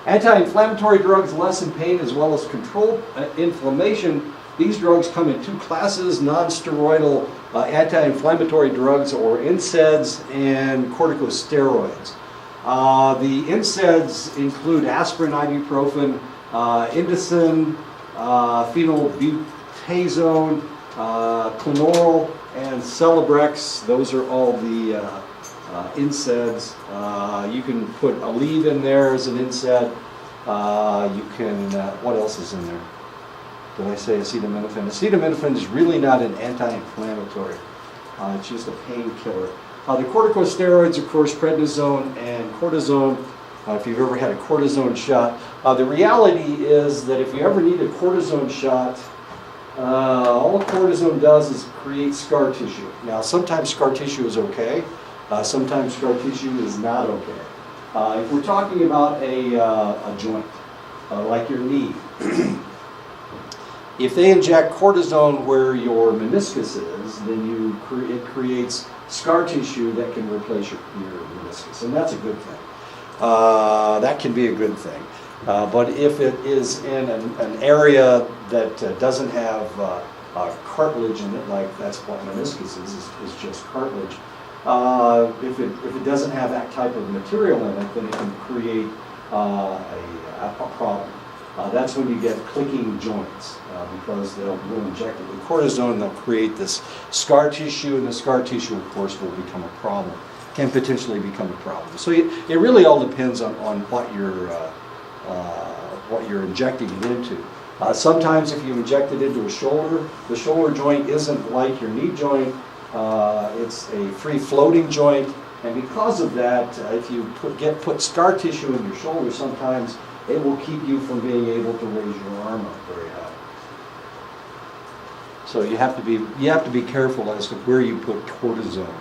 Anti-inflammatory drugs lessen pain as well as control inflammation. These drugs come in two classes: non-steroidal anti-inflammatory drugs, or NSAIDs, and corticosteroids. The NSAIDs include aspirin, ibuprofen, indocin, phenylbutazone, clinol, and Celebrex. Those are all the NSAIDs. You can put Aleve in there as an NSAID. You can, what else is in there? Did I say acetaminophen? Acetaminophen is really not an anti-inflammatory. It's just a painkiller. The corticosteroids, of course, prednisone and cortisone. If you've ever had a cortisone shot, the reality is that if you ever need a cortisone shot, all cortisone does is create scar tissue. Now, sometimes scar tissue is okay. Sometimes scar tissue is not okay. If we're talking about a joint, like your knee, if they inject cortisone where your meniscus is, then it creates scar tissue that can replace your meniscus, and that's a good thing. That can be a good thing. But if it is in an area that doesn't have cartilage in it, like that's what meniscus is just cartilage, if it doesn't have that type of material in it, then it can create a problem. That's when you get clicking joints, because they'll inject it with cortisone, and they'll create this scar tissue, and the scar tissue, of course, will become a problem, can potentially become a problem. So it really all depends on what you're injecting it into. Sometimes if you inject it into a shoulder, the shoulder joint isn't like your knee joint. It's a free-floating joint, and because of that, if you put scar tissue in your shoulder, sometimes it will keep you from being able to raise your arm up very high. So you have to be careful as to where you put cortisone.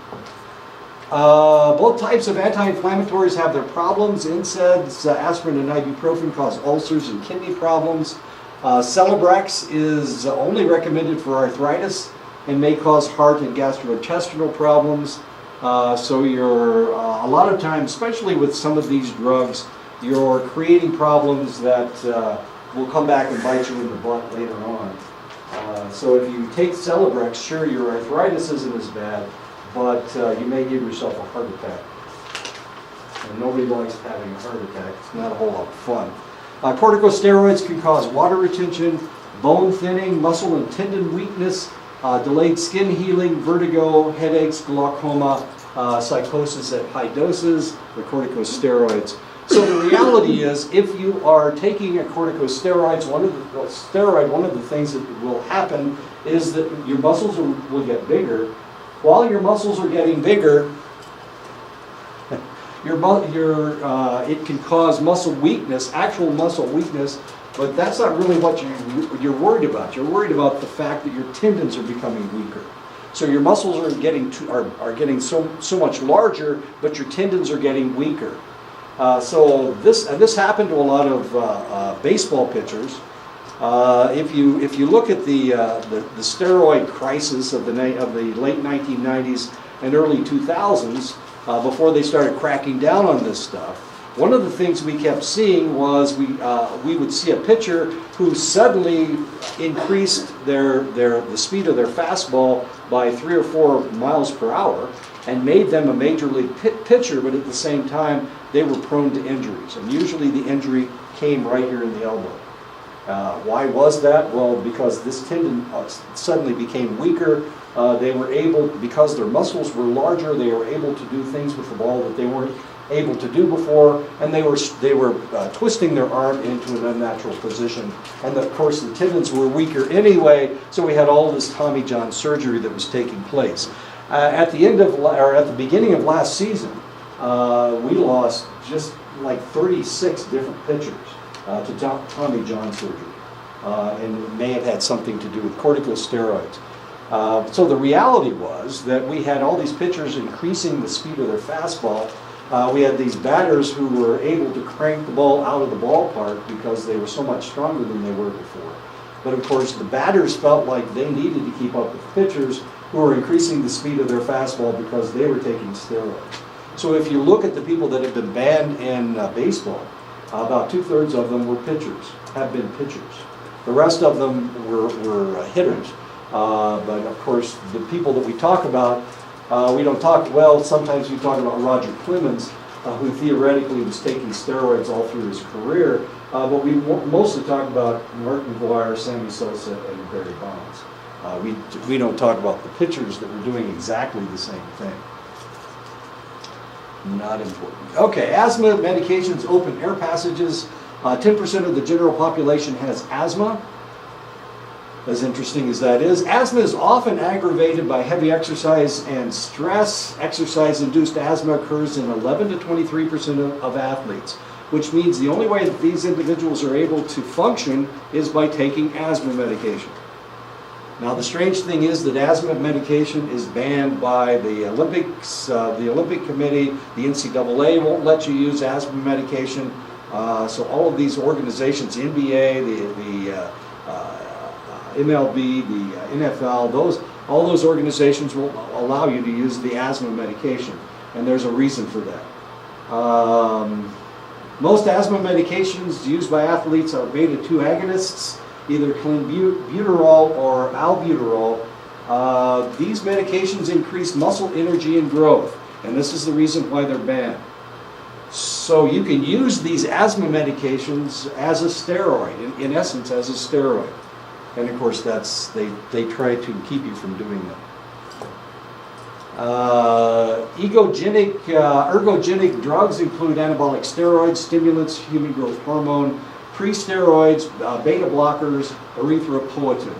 Both types of anti-inflammatories have their problems. NSAIDs, aspirin and ibuprofen, cause ulcers and kidney problems. Celebrex is only recommended for arthritis and may cause heart and gastrointestinal problems. So you're a lot of times, especially with some of these drugs, you're creating problems that will come back and bite you in the butt later on. So if you take Celebrex, sure, your arthritis isn't as bad, but you may give yourself a heart attack. And nobody likes having a heart attack. It's not a whole lot of fun. Corticosteroids can cause water retention, bone thinning, muscle and tendon weakness, delayed skin healing, vertigo, headaches, glaucoma, psychosis at high doses, the corticosteroids. So the reality is, if you are taking a corticosteroid, one of the things that will happen is that your muscles will get bigger. While your muscles are getting bigger, it can cause muscle weakness, actual muscle weakness, but that's not really what you're worried about. You're worried about the fact that your tendons are becoming weaker. So your muscles are getting so much larger, but your tendons are getting weaker. So this happened to a lot of baseball pitchers. If you look at the steroid crisis of the late 1990s and early 2000s, before they started cracking down on this stuff, one of the things we kept seeing was we would see a pitcher who suddenly increased the speed of their fastball by 3 or 4 miles per hour and made them a major league pitcher, but at the same time they were prone to injuries, and usually the injury came right here in the elbow. Why was that? Well, because this tendon suddenly became weaker. They were able, because their muscles were larger, they were able to do things with the ball that they weren't able to do before, and they were twisting their arm into an unnatural position. And of course, the tendons were weaker anyway, so we had all this Tommy John surgery that was taking place. At the beginning of last season, we lost just like 36 different pitchers to Tommy John surgery, and it may have had something to do with corticosteroids. So the reality was that we had all these pitchers increasing the speed of their fastball. We had these batters who were able to crank the ball out of the ballpark because they were so much stronger than they were before. But of course, the batters felt like they needed to keep up with the pitchers who were increasing the speed of their fastball because they were taking steroids. So if you look at the people that have been banned in baseball, About 2/3 of them were pitchers, have been pitchers. The rest of them were hitters. But of course, the people that we talk about, we don't talk, well, sometimes we talk about Roger Clemens, who theoretically was taking steroids all through his career, but we mostly talk about Mark McGuire, Sammy Sosa, and Barry Bonds. We don't talk about the pitchers that were doing exactly the same thing. Not important. Okay, asthma medications open air passages. 10% of the general population has asthma. As interesting as that is, asthma is often aggravated by heavy exercise and stress. Exercise-induced asthma occurs in 11 to 23% of athletes, which means the only way that these individuals are able to function is by taking asthma medication. Now, the strange thing is that asthma medication is banned by the Olympics, the Olympic Committee, the NCAA won't let you use asthma medication. So all of these organizations, the NBA, the MLB, the NFL, all those organizations will allow you to use the asthma medication, and there's a reason for that. Most asthma medications used by athletes are beta-2 agonists, either clenbuterol or albuterol. These medications increase muscle energy and growth, and this is the reason why they're banned. So you can use these asthma medications as a steroid, in essence as a steroid. And of course they try to keep you from doing that. Ergogenic drugs include anabolic steroids, stimulants, human growth hormone, pre-steroids, beta blockers, erythropoietin.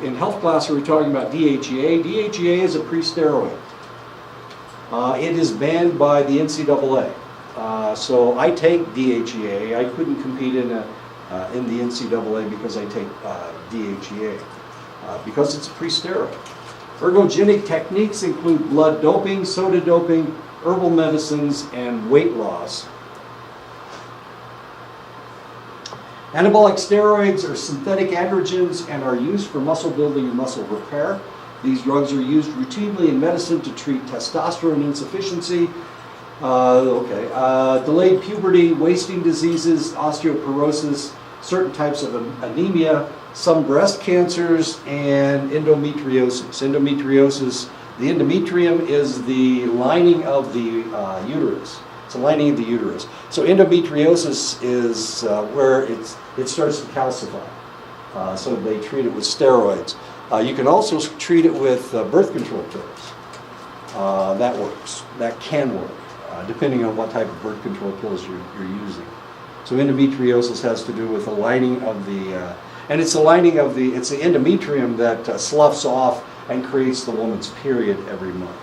In health class we were talking about DHEA. DHEA is a pre-steroid. It is banned by the NCAA. So I take DHEA. I couldn't compete in the NCAA because I take DHEA because it's a pre-steroid. Ergogenic techniques include blood doping, soda doping, herbal medicines, and weight loss. Anabolic steroids are synthetic androgens and are used for muscle building and muscle repair. These drugs are used routinely in medicine to treat testosterone insufficiency, delayed puberty, wasting diseases, osteoporosis, certain types of anemia, some breast cancers, and endometriosis. The endometrium is the lining of the uterus. It's the lining of the uterus. So endometriosis is where it starts to calcify. So they treat it with steroids. You can also treat it with birth control pills. That works. That can work, depending on what type of birth control pills you're using. So endometriosis has to do with the lining of the, and it's the lining of it's the endometrium that sloughs off and creates the woman's period every month.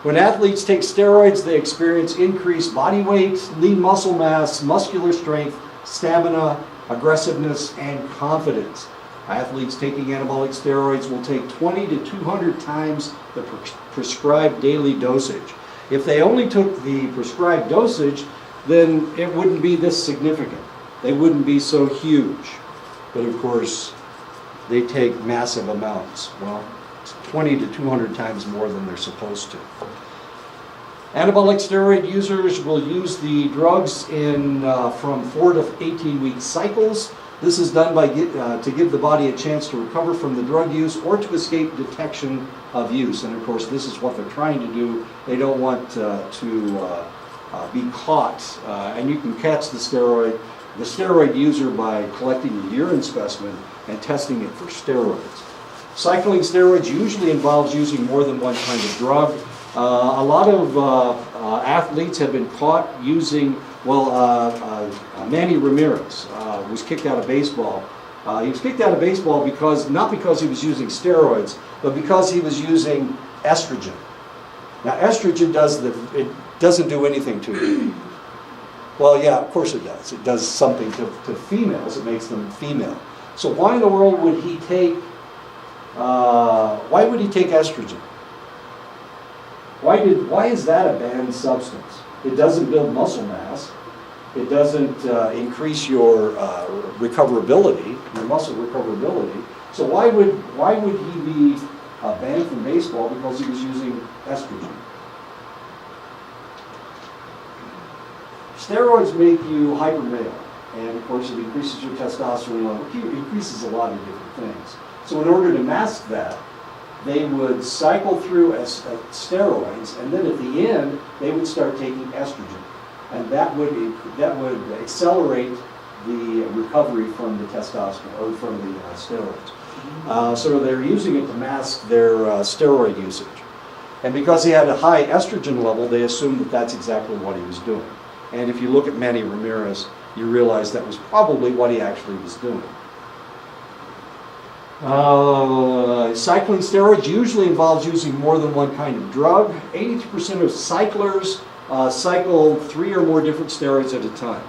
When athletes take steroids, they experience increased body weight, lean muscle mass, muscular strength, stamina, aggressiveness, and confidence. Athletes taking anabolic steroids will take 20 to 200 times the prescribed daily dosage. If they only took the prescribed dosage, then it wouldn't be this significant. They wouldn't be so huge. But of course, they take massive amounts. Well, 20 to 200 times more than they're supposed to. Anabolic steroid users will use the drugs in from 4 to 18-week cycles. This is done by to give the body a chance to recover from the drug use or to escape detection of use. And of course, this is what they're trying to do. They don't want to be caught. And you can catch the steroid user by collecting a urine specimen and testing it for steroids. Cycling steroids usually involves using more than one kind of drug. A lot of athletes have been caught using, Manny Ramirez was kicked out of baseball. He was kicked out of baseball not because he was using steroids, but because he was using estrogen. Now, estrogen doesn't do anything to you. Well, yeah, of course it does. It does something to females. It makes them female. So why in the world would he take estrogen? Why is that a banned substance? It doesn't build muscle mass. It doesn't increase your recoverability, your muscle recoverability. So why would he be banned from baseball because he was using estrogen? Steroids make you hyper male, and of course it increases your testosterone level. It increases a lot of different things. So in order to mask that, they would cycle through steroids, and then at the end they would start taking estrogen, and that would accelerate the recovery from the testosterone or from the steroids. So they're using it to mask their steroid usage. And because he had a high estrogen level, they assumed that that's exactly what he was doing. And if you look at Manny Ramirez, you realize that was probably what he actually was doing. Cycling steroids usually involves using more than one kind of drug. 82% of cyclers cycle 3 or more different steroids at a time.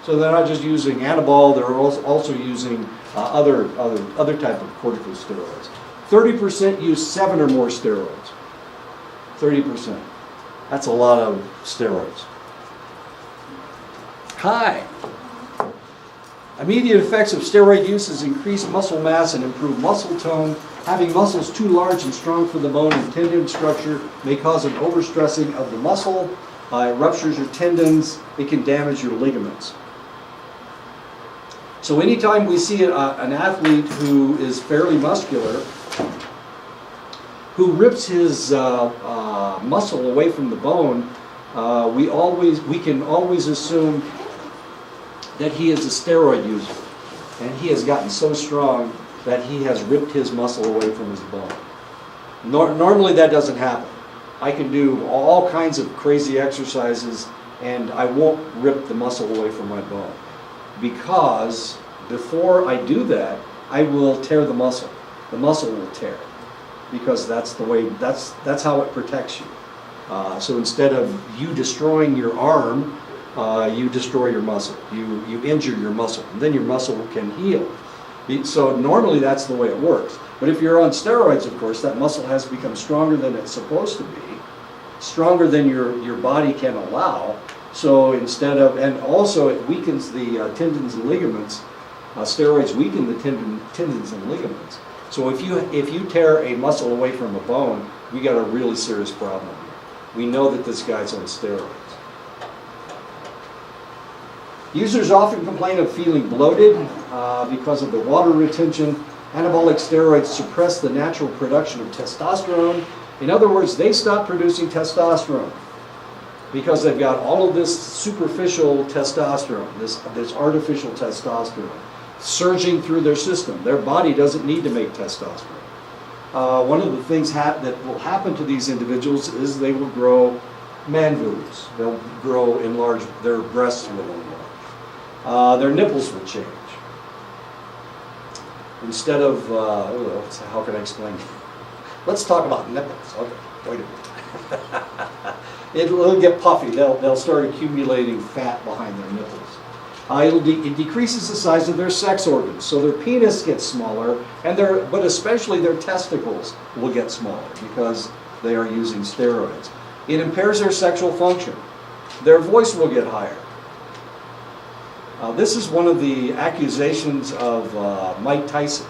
So they're not just using Anabol, they're also using other type of corticosteroids. 30% use 7 or more steroids. 30%. That's a lot of steroids. Hi. Immediate effects of steroid use is increased muscle mass and improved muscle tone. Having muscles too large and strong for the bone and tendon structure may cause an overstressing of the muscle. It ruptures your tendons. It can damage your ligaments. So anytime we see an athlete who is fairly muscular, who rips his muscle away from the bone, we can always assume that he is a steroid user, and he has gotten so strong that he has ripped his muscle away from his bone. Normally that doesn't happen. I can do all kinds of crazy exercises and I won't rip the muscle away from my bone, because before I do that, I will tear the muscle. The muscle will tear, because that's the way, that's how it protects you. So instead of you destroying your arm, you destroy your muscle. You injure your muscle, and then your muscle can heal. So normally that's the way it works. But if you're on steroids, of course, that muscle has become stronger than it's supposed to be, stronger than your body can allow. So instead of, and also it weakens the tendons and ligaments. Steroids weaken the tendons and ligaments. So if you tear a muscle away from a bone, we got a really serious problem here. We know that this guy's on steroids. Users often complain of feeling bloated because of the water retention. Anabolic steroids suppress the natural production of testosterone. In other words, they stop producing testosterone because they've got all of this superficial testosterone, this artificial testosterone, surging through their system. Their body doesn't need to make testosterone. One of the things that will happen to these individuals is they will grow man boobs. They'll grow enlarge, their breasts will enlarge. Their nipples will change. Instead of, how can I explain? Let's talk about nipples. Okay, wait a minute. It'll get puffy. They'll start accumulating fat behind their nipples. It decreases the size of their sex organs, so their penis gets smaller, but especially their testicles will get smaller because they are using steroids. It impairs their sexual function. Their voice will get higher. This is one of the accusations of Mike Tyson.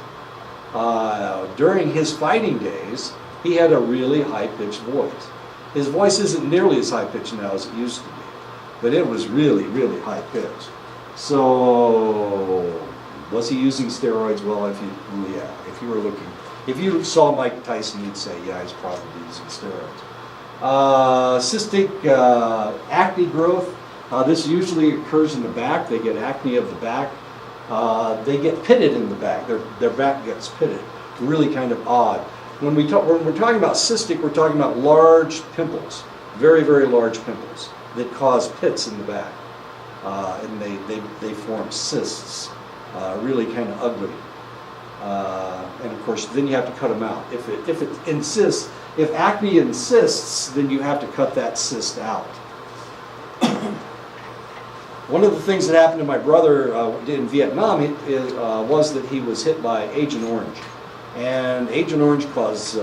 During his fighting days, he had a really high-pitched voice. His voice isn't nearly as high-pitched now as it used to be, but it was really, really high-pitched. So, was he using steroids? Well, if you saw Mike Tyson, you'd say, yeah, he's probably using steroids. Cystic acne growth. This usually occurs in the back. They get acne of the back. They get pitted in the back. Their back gets pitted. Really kind of odd. When we're talking about cystic, we're talking about large pimples, very, very large pimples that cause pits in the back. And they form cysts, really kind of ugly. And of course, then you have to cut them out. If acne insists, then you have to cut that cyst out. One of the things that happened to my brother in Vietnam was that he was hit by Agent Orange. And Agent Orange caused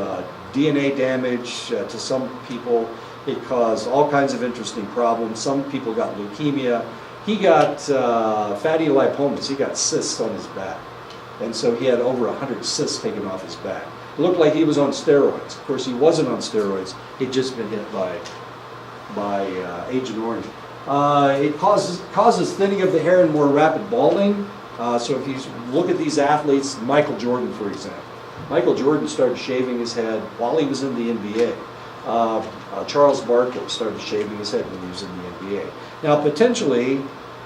DNA damage to some people. It caused all kinds of interesting problems. Some people got leukemia. He got fatty lipomas. He got cysts on his back. And so he had over 100 cysts taken off his back. It looked like he was on steroids. Of course, he wasn't on steroids. He'd just been hit by Agent Orange. It causes thinning of the hair and more rapid balding. So if you look at these athletes, Michael Jordan, for example. Michael Jordan started shaving his head while he was in the NBA. Charles Barkley started shaving his head when he was in the NBA. Now, potentially,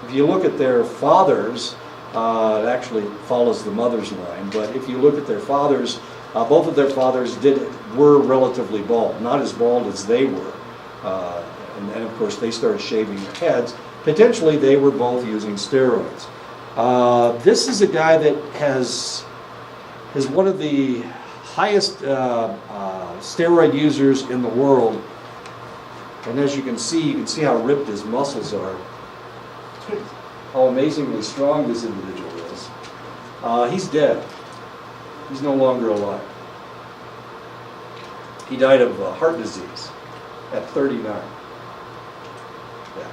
if you look at their fathers, it actually follows the mother's line, but if you look at their fathers, both of their fathers were relatively bald, not as bald as they were. And of course, they started shaving their heads. Potentially, they were both using steroids. This is a guy that is one of the highest steroid users in the world. And as you can see how ripped his muscles are. How amazingly strong this individual is. He's dead. He's no longer alive. He died of heart disease at 39. Yeah,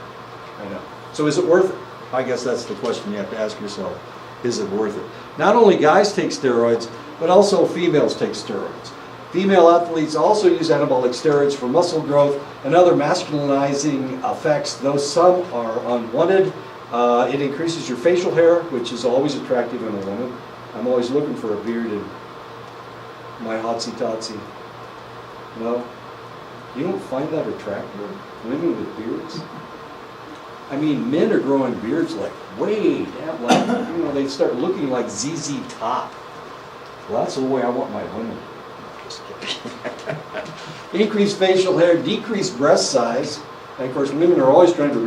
I know. So is it worth it? I guess that's the question you have to ask yourself. Is it worth it? Not only guys take steroids, but also females take steroids. Female athletes also use anabolic steroids for muscle growth and other masculinizing effects, though some are unwanted. It increases your facial hair, which is always attractive in a woman. I'm always looking for a beard in my hotsy-totsy. No? You don't find that attractive? Women with beards? I mean, men are growing beards like way down, like, they start looking like ZZ Top. Well, that's the way I want my women. Just kidding. Increased facial hair, decreased breast size. And of course, women are always trying to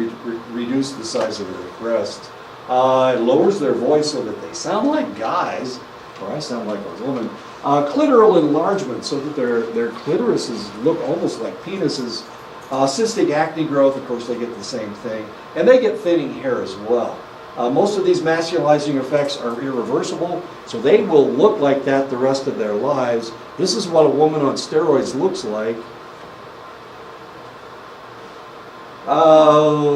reduce the size of their breasts. It lowers their voice so that they sound like guys, or I sound like a woman. Clitoral enlargement, so that their clitorises look almost like penises. Cystic acne growth, of course, they get the same thing. And they get thinning hair as well. Most of these masculizing effects are irreversible, so they will look like that the rest of their lives. This is what a woman on steroids looks like.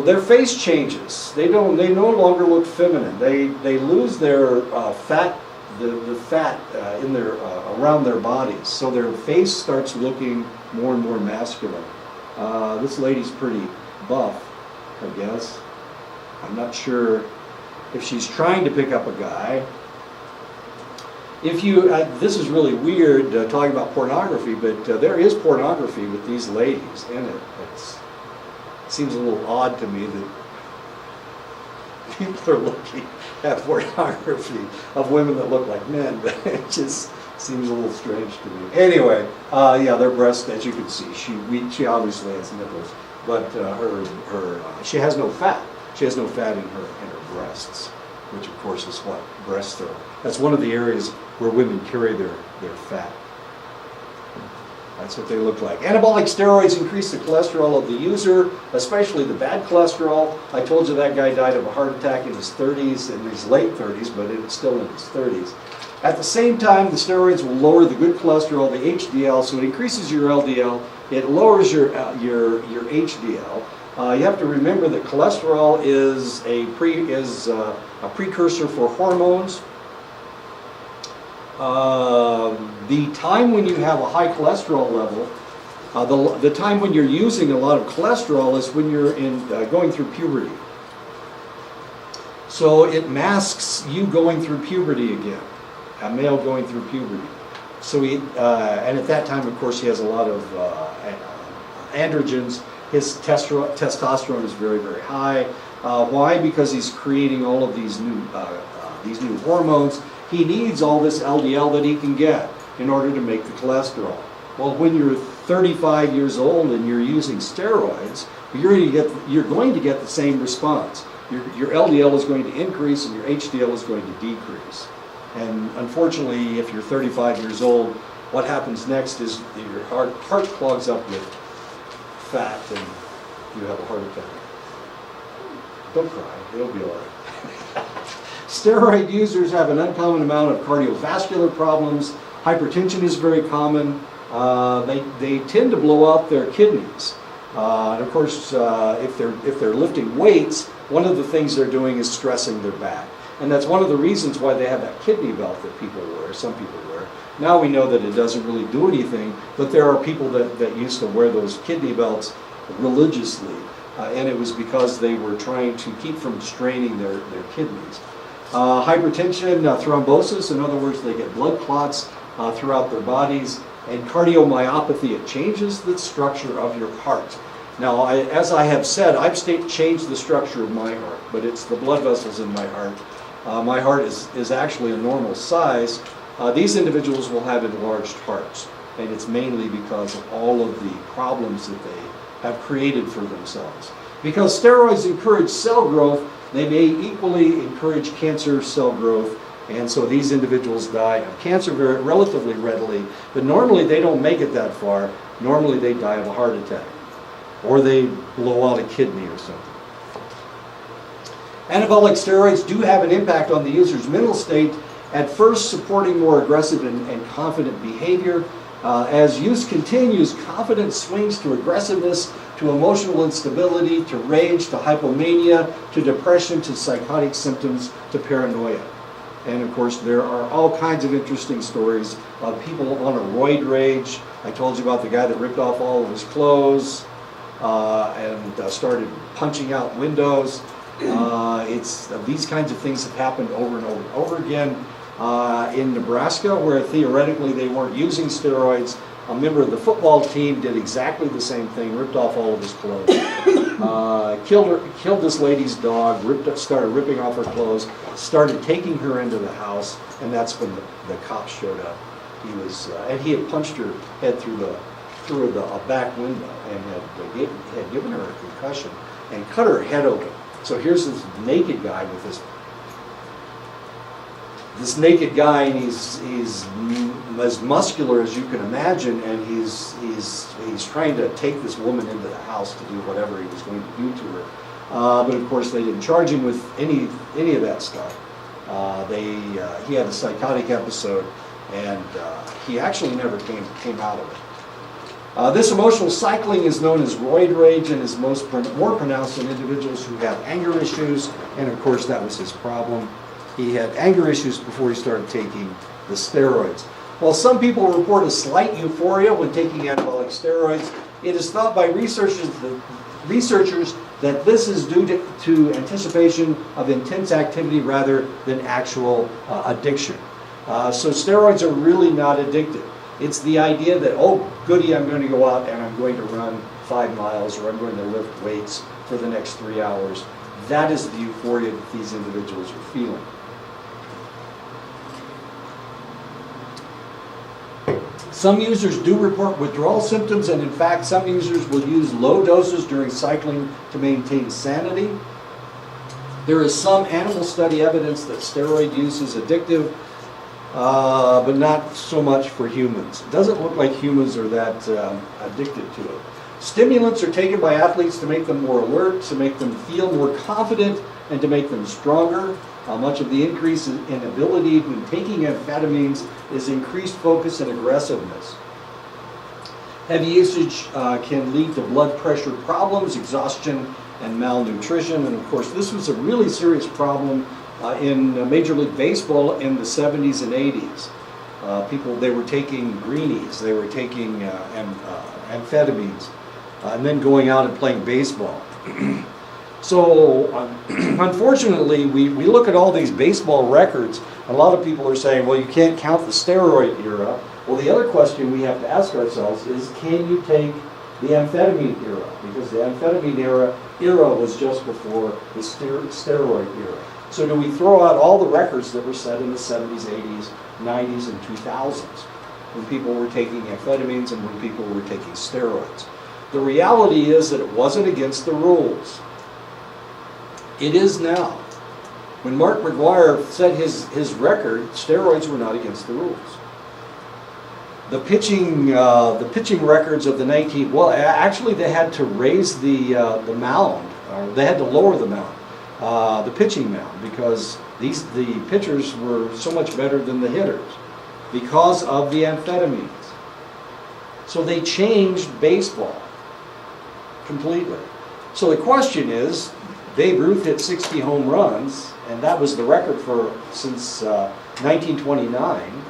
Their face changes. They no longer look feminine. They lose their fat, the fat in their around their bodies. So their face starts looking more and more masculine. This lady's pretty buff, I guess. I'm not sure if she's trying to pick up a guy. If you, this is really weird talking about pornography, but there is pornography with these ladies in it. It seems a little odd to me that people are looking at pornography of women that look like men, but it just seems a little strange to me. Anyway, yeah, their breasts, as you can see, she obviously has nipples, but she has no fat. She has no fat in her breasts, which of course is what breasts are. That's one of the areas where women carry their fat. That's what they look like. Anabolic steroids increase the cholesterol of the user, especially the bad cholesterol. I told you that guy died of a heart attack in his 30s, in his late 30s, but it's still in his 30s. At the same time, the steroids will lower the good cholesterol, the HDL, so it increases your LDL. It lowers your HDL. You have to remember that cholesterol is a precursor for hormones. The time when you have a high cholesterol level, the time when you're using a lot of cholesterol is when you're going through puberty. So it masks you going through puberty again, a male going through puberty. So and at that time, of course, he has a lot of androgens. His testosterone is very, very high. Why? Because he's creating all of these new hormones. He needs all this LDL that he can get in order to make the cholesterol. Well, when you're 35 years old and you're using steroids, you're going to get the same response. Your LDL is going to increase and your HDL is going to decrease. And unfortunately, if you're 35 years old, what happens next is your heart clogs up with fat and you have a heart attack. Don't cry, it'll be all right. Steroid users have an uncommon amount of cardiovascular problems. Hypertension is very common. They tend to blow out their kidneys. And of course, if they're lifting weights, one of the things they're doing is stressing their back. And that's one of the reasons why they have that kidney belt that people wear, some people wear. Now we know that it doesn't really do anything, but there are people that used to wear those kidney belts religiously. and it was because they were trying to keep from straining their kidneys. Hypertension, thrombosis, in other words, they get blood clots throughout their bodies, and cardiomyopathy, it changes the structure of your heart. Now, as I have said, I've changed the structure of my heart, but it's the blood vessels in my heart. My heart is actually a normal size. These individuals will have enlarged hearts, and it's mainly because of all of the problems that they have created for themselves. Because steroids encourage cell growth, they may equally encourage cancer cell growth, and so these individuals die of cancer relatively readily, but normally they don't make it that far. Normally they die of a heart attack, or they blow out a kidney or something. Anabolic steroids do have an impact on the user's mental state, at first supporting more aggressive and confident behavior. As use continues, confidence swings to aggressiveness, to emotional instability, to rage, to hypomania, to depression, to psychotic symptoms, to paranoia. And of course, there are all kinds of interesting stories of people on a roid rage. I told you about the guy that ripped off all of his clothes and started punching out windows. These kinds of things have happened over and over and over again. In Nebraska, where theoretically they weren't using steroids, a member of the football team did exactly the same thing, ripped off all of his clothes, killed this lady's dog, started ripping off her clothes, started taking her into the house, and that's when the cops showed up. And he had punched her head through a back window and had given her a concussion and cut her head open. So here's this naked guy with this naked guy, and he's as muscular as you can imagine, and he's trying to take this woman into the house to do whatever he was going to do to her. But of course, they didn't charge him with any of that stuff. He had a psychotic episode, and he actually never came out of it. This emotional cycling is known as roid rage and is more pronounced in individuals who have anger issues, and of course that was his problem. He had anger issues before he started taking the steroids. While some people report a slight euphoria when taking anabolic steroids, it is thought by researchers that this is due to anticipation of intense activity rather than actual addiction. So steroids are really not addictive. It's the idea that, oh, goody, I'm going to go out and I'm going to run 5 miles, or I'm going to lift weights for the next 3 hours. That is the euphoria that these individuals are feeling. Some users do report withdrawal symptoms, and in fact, some users will use low doses during cycling to maintain sanity. There is some animal study evidence that steroid use is addictive, but not so much for humans. It doesn't look like humans are that addicted to it. Stimulants are taken by athletes to make them more alert, to make them feel more confident, and to make them stronger. Much of the increase in ability when taking amphetamines is increased focus and aggressiveness. Heavy usage can lead to blood pressure problems, exhaustion, and malnutrition. And of course, this was a really serious problem in Major League Baseball in the 70s and 80s. They were taking greenies, they were taking amphetamines, and then going out and playing baseball. So, unfortunately, we look at all these baseball records. A lot of people are saying, well, you can't count the steroid era. Well, the other question we have to ask ourselves is, can you take the amphetamine era? Because the amphetamine era was just before the steroid era. So do we throw out all the records that were set in the 70s, 80s, 90s, and 2000s when people were taking amphetamines and when people were taking steroids? The reality is that it wasn't against the rules. It is now. When Mark McGwire set his record, steroids were not against the rules. The pitching records of the actually they had to raise the mound, or they had to lower the mound, the pitching mound, because the pitchers were so much better than the hitters because of the amphetamines. So they changed baseball completely. So the question is, Babe Ruth hit 60 home runs, and that was the record since 1929.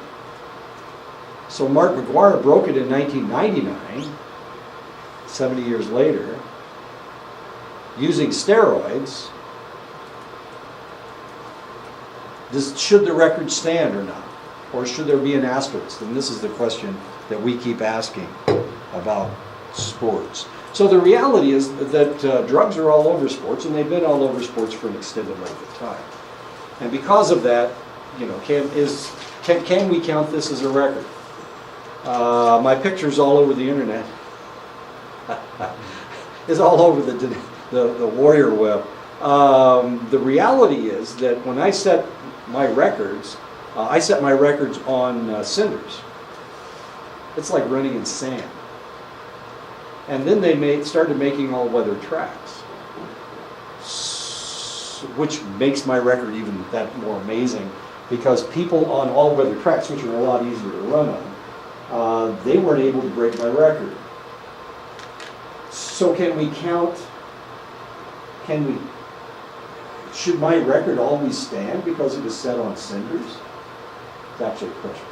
So Mark McGwire broke it in 1999, 70 years later. using steroids, should the record stand or not? Or should there be an asterisk? And this is the question that we keep asking about sports. So the reality is that drugs are all over sports, and they've been all over sports for an extended length of time. And because of that, you know, can we count this as a record? My picture's all over the internet. It's all over the warrior web. The reality is that when I set my records, I set my records on cinders. It's like running in sand. And then they started making all-weather tracks, which makes my record even that more amazing, because people on all-weather tracks, which are a lot easier to run on, they weren't able to break my record. So can we count? Should my record always stand because it was set on cinders? It's actually a question.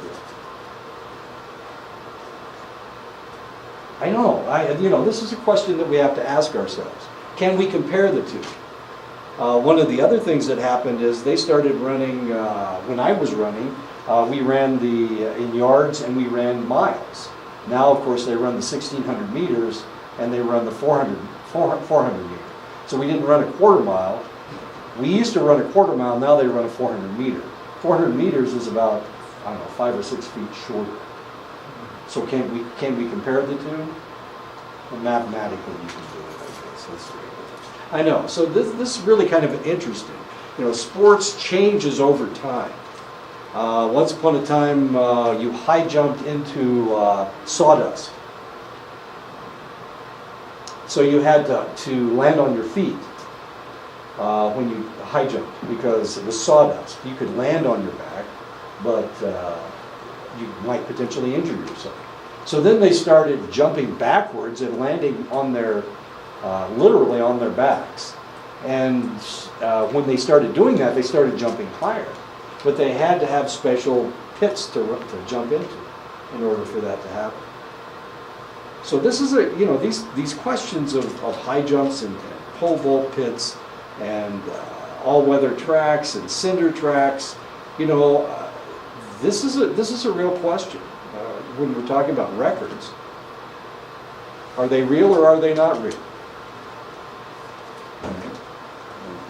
I know. This is a question that we have to ask ourselves. Can we compare the two? One of the other things that happened is they started running, when I was running, we ran in yards and we ran miles. Now, of course, they run the 1,600 meters and they run the 400 meters. So we didn't run a quarter mile. We used to run a quarter mile, now they run a 400 meter. 400 meters is about, 5 or 6 feet shorter. So can we compare the two? Well, mathematically you can do it, I guess. That's the way it is. I know. So this is really kind of interesting. Sports changes over time. Once upon a time, you high jumped into sawdust. So you had to land on your feet when you high jumped because it was sawdust. You could land on your back, but you might potentially injure yourself. So then they started jumping backwards and landing on literally on their backs. And when they started doing that, they started jumping higher. But they had to have special pits to jump into in order for that to happen. So this is these questions of high jumps and pole vault pits and all-weather tracks and cinder tracks. This is a real question when we're talking about records. Are they real or are they not real?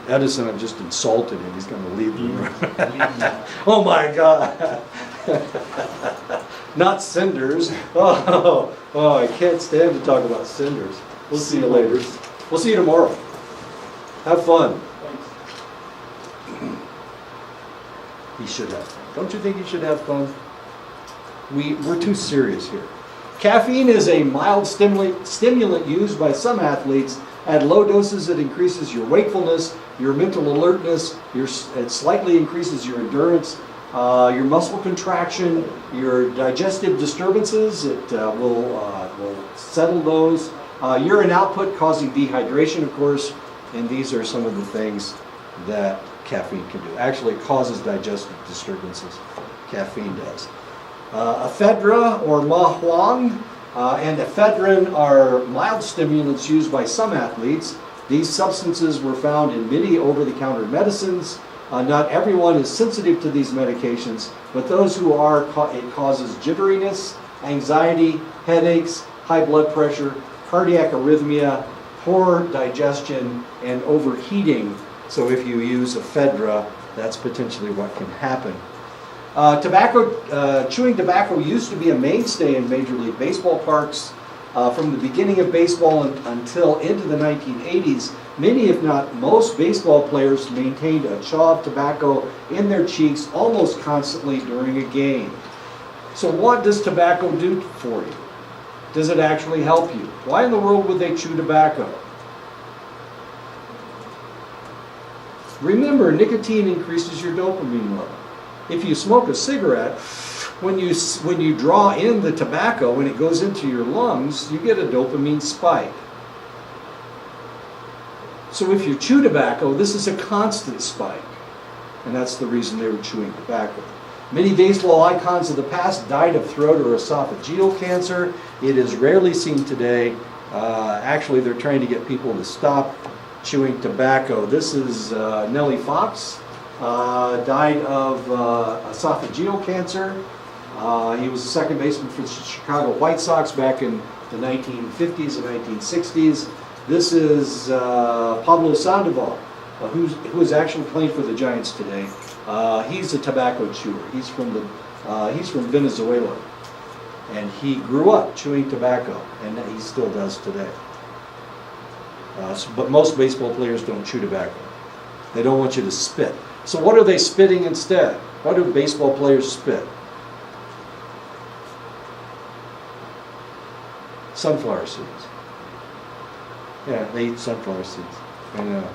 Edison, I've just insulted him. He's going to leave the room. Oh my God. Not cinders. Oh, I can't stand to talk about cinders. We'll see you later. We'll see you tomorrow. Have fun. He should have fun. Don't you think he should have fun? We're too serious here. Caffeine is a mild stimulant used by some athletes. At low doses, it increases your wakefulness, your mental alertness, it slightly increases your endurance, your muscle contraction, your digestive disturbances. It will settle those. Urine output causing dehydration, of course, and these are some of the things that caffeine can do. Actually, it causes digestive disturbances. Caffeine does. Ephedra or mahuang and ephedrine are mild stimulants used by some athletes. These substances were found in many over-the-counter medicines. Not everyone is sensitive to these medications, but those who are, it causes jitteriness, anxiety, headaches, high blood pressure, cardiac arrhythmia, poor digestion, and overheating. So if you use ephedra, that's potentially what can happen. Chewing tobacco used to be a mainstay in Major League Baseball parks. From the beginning of baseball until into the 1980s, many, if not most, baseball players maintained a chaw of tobacco in their cheeks almost constantly during a game. So what does tobacco do for you? Does it actually help you? Why in the world would they chew tobacco? Remember, nicotine increases your dopamine level. If you smoke a cigarette, when you draw in the tobacco, when it goes into your lungs, you get a dopamine spike. So if you chew tobacco, this is a constant spike. And that's the reason they were chewing tobacco. Many baseball icons of the past died of throat or esophageal cancer. It is rarely seen today. Actually, they're trying to get people to stop chewing tobacco. This is Nellie Fox, died of esophageal cancer. He was the second baseman for the Chicago White Sox back in the 1950s and 1960s. This is Pablo Sandoval, who is actually playing for the Giants today. He's a tobacco chewer. He's from Venezuela, and he grew up chewing tobacco, and he still does today. But most baseball players don't chew tobacco. They don't want you to spit. So what are they spitting instead? What do baseball players spit? Sunflower seeds. Yeah, they eat sunflower seeds. I know.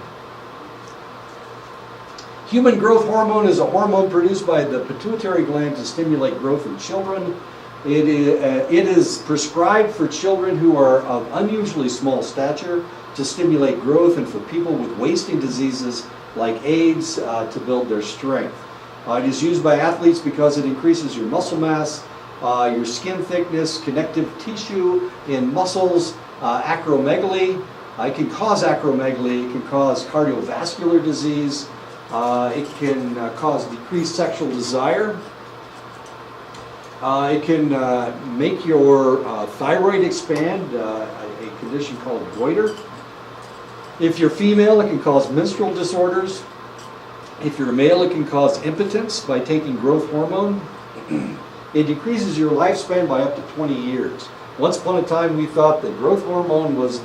Human growth hormone is a hormone produced by the pituitary gland to stimulate growth in children. It is prescribed for children who are of unusually small stature to stimulate growth, and for people with wasting diseases like AIDS to build their strength. It is used by athletes because it increases your muscle mass, your skin thickness, connective tissue in muscles, acromegaly. It can cause acromegaly, it can cause cardiovascular disease, it can cause decreased sexual desire. It can make your thyroid expand, a condition called goiter. If you're female, it can cause menstrual disorders. If you're a male, it can cause impotence by taking growth hormone. It decreases your lifespan by up to 20 years. Once upon a time, we thought that growth hormone was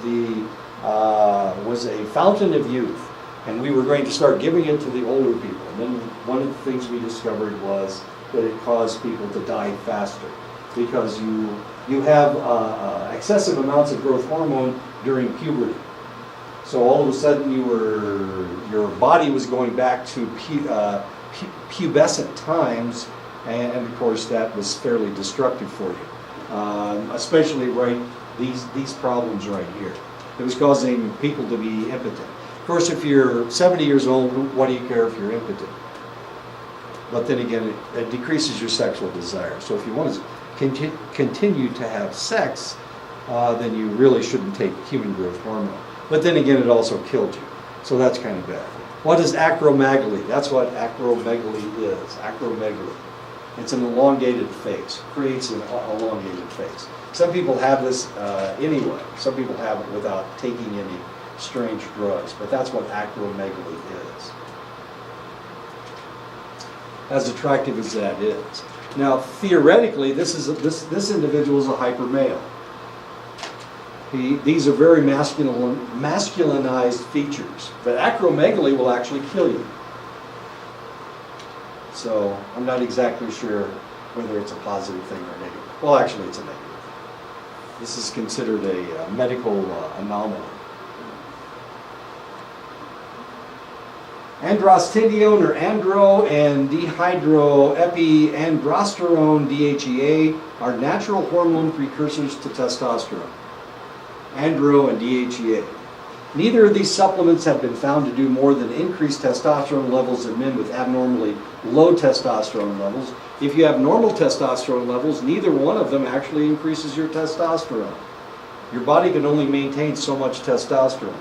a fountain of youth, and we were going to start giving it to the older people. And then one of the things we discovered was that it caused people to die faster because you have excessive amounts of growth hormone during puberty. So all of a sudden your body was going back to pubescent times, and of course that was fairly destructive for you, especially these problems right here. It was causing people to be impotent. Of course, if you're 70 years old, what do you care if you're impotent? But then again, it decreases your sexual desire. So if you want to continue to have sex, then you really shouldn't take human growth hormone. But then again, it also killed you. So that's kind of bad. What is acromegaly? That's what acromegaly is. Acromegaly. It's an elongated face. Creates an elongated face. Some people have this anyway. Some people have it without taking any strange drugs. But that's what acromegaly is. As attractive as that is. Now, theoretically, this individual is a hyper male. These are very masculinized features, but acromegaly will actually kill you. So I'm not exactly sure whether it's a positive thing or a negative. Well, actually, it's a negative. This is considered a medical anomaly. Androstenedione or andro and dehydroepiandrosterone DHEA are natural hormone precursors to testosterone. Andro and DHEA. Neither of these supplements have been found to do more than increase testosterone levels in men with abnormally low testosterone levels. If you have normal testosterone levels, neither one of them actually increases your testosterone. Your body can only maintain so much testosterone.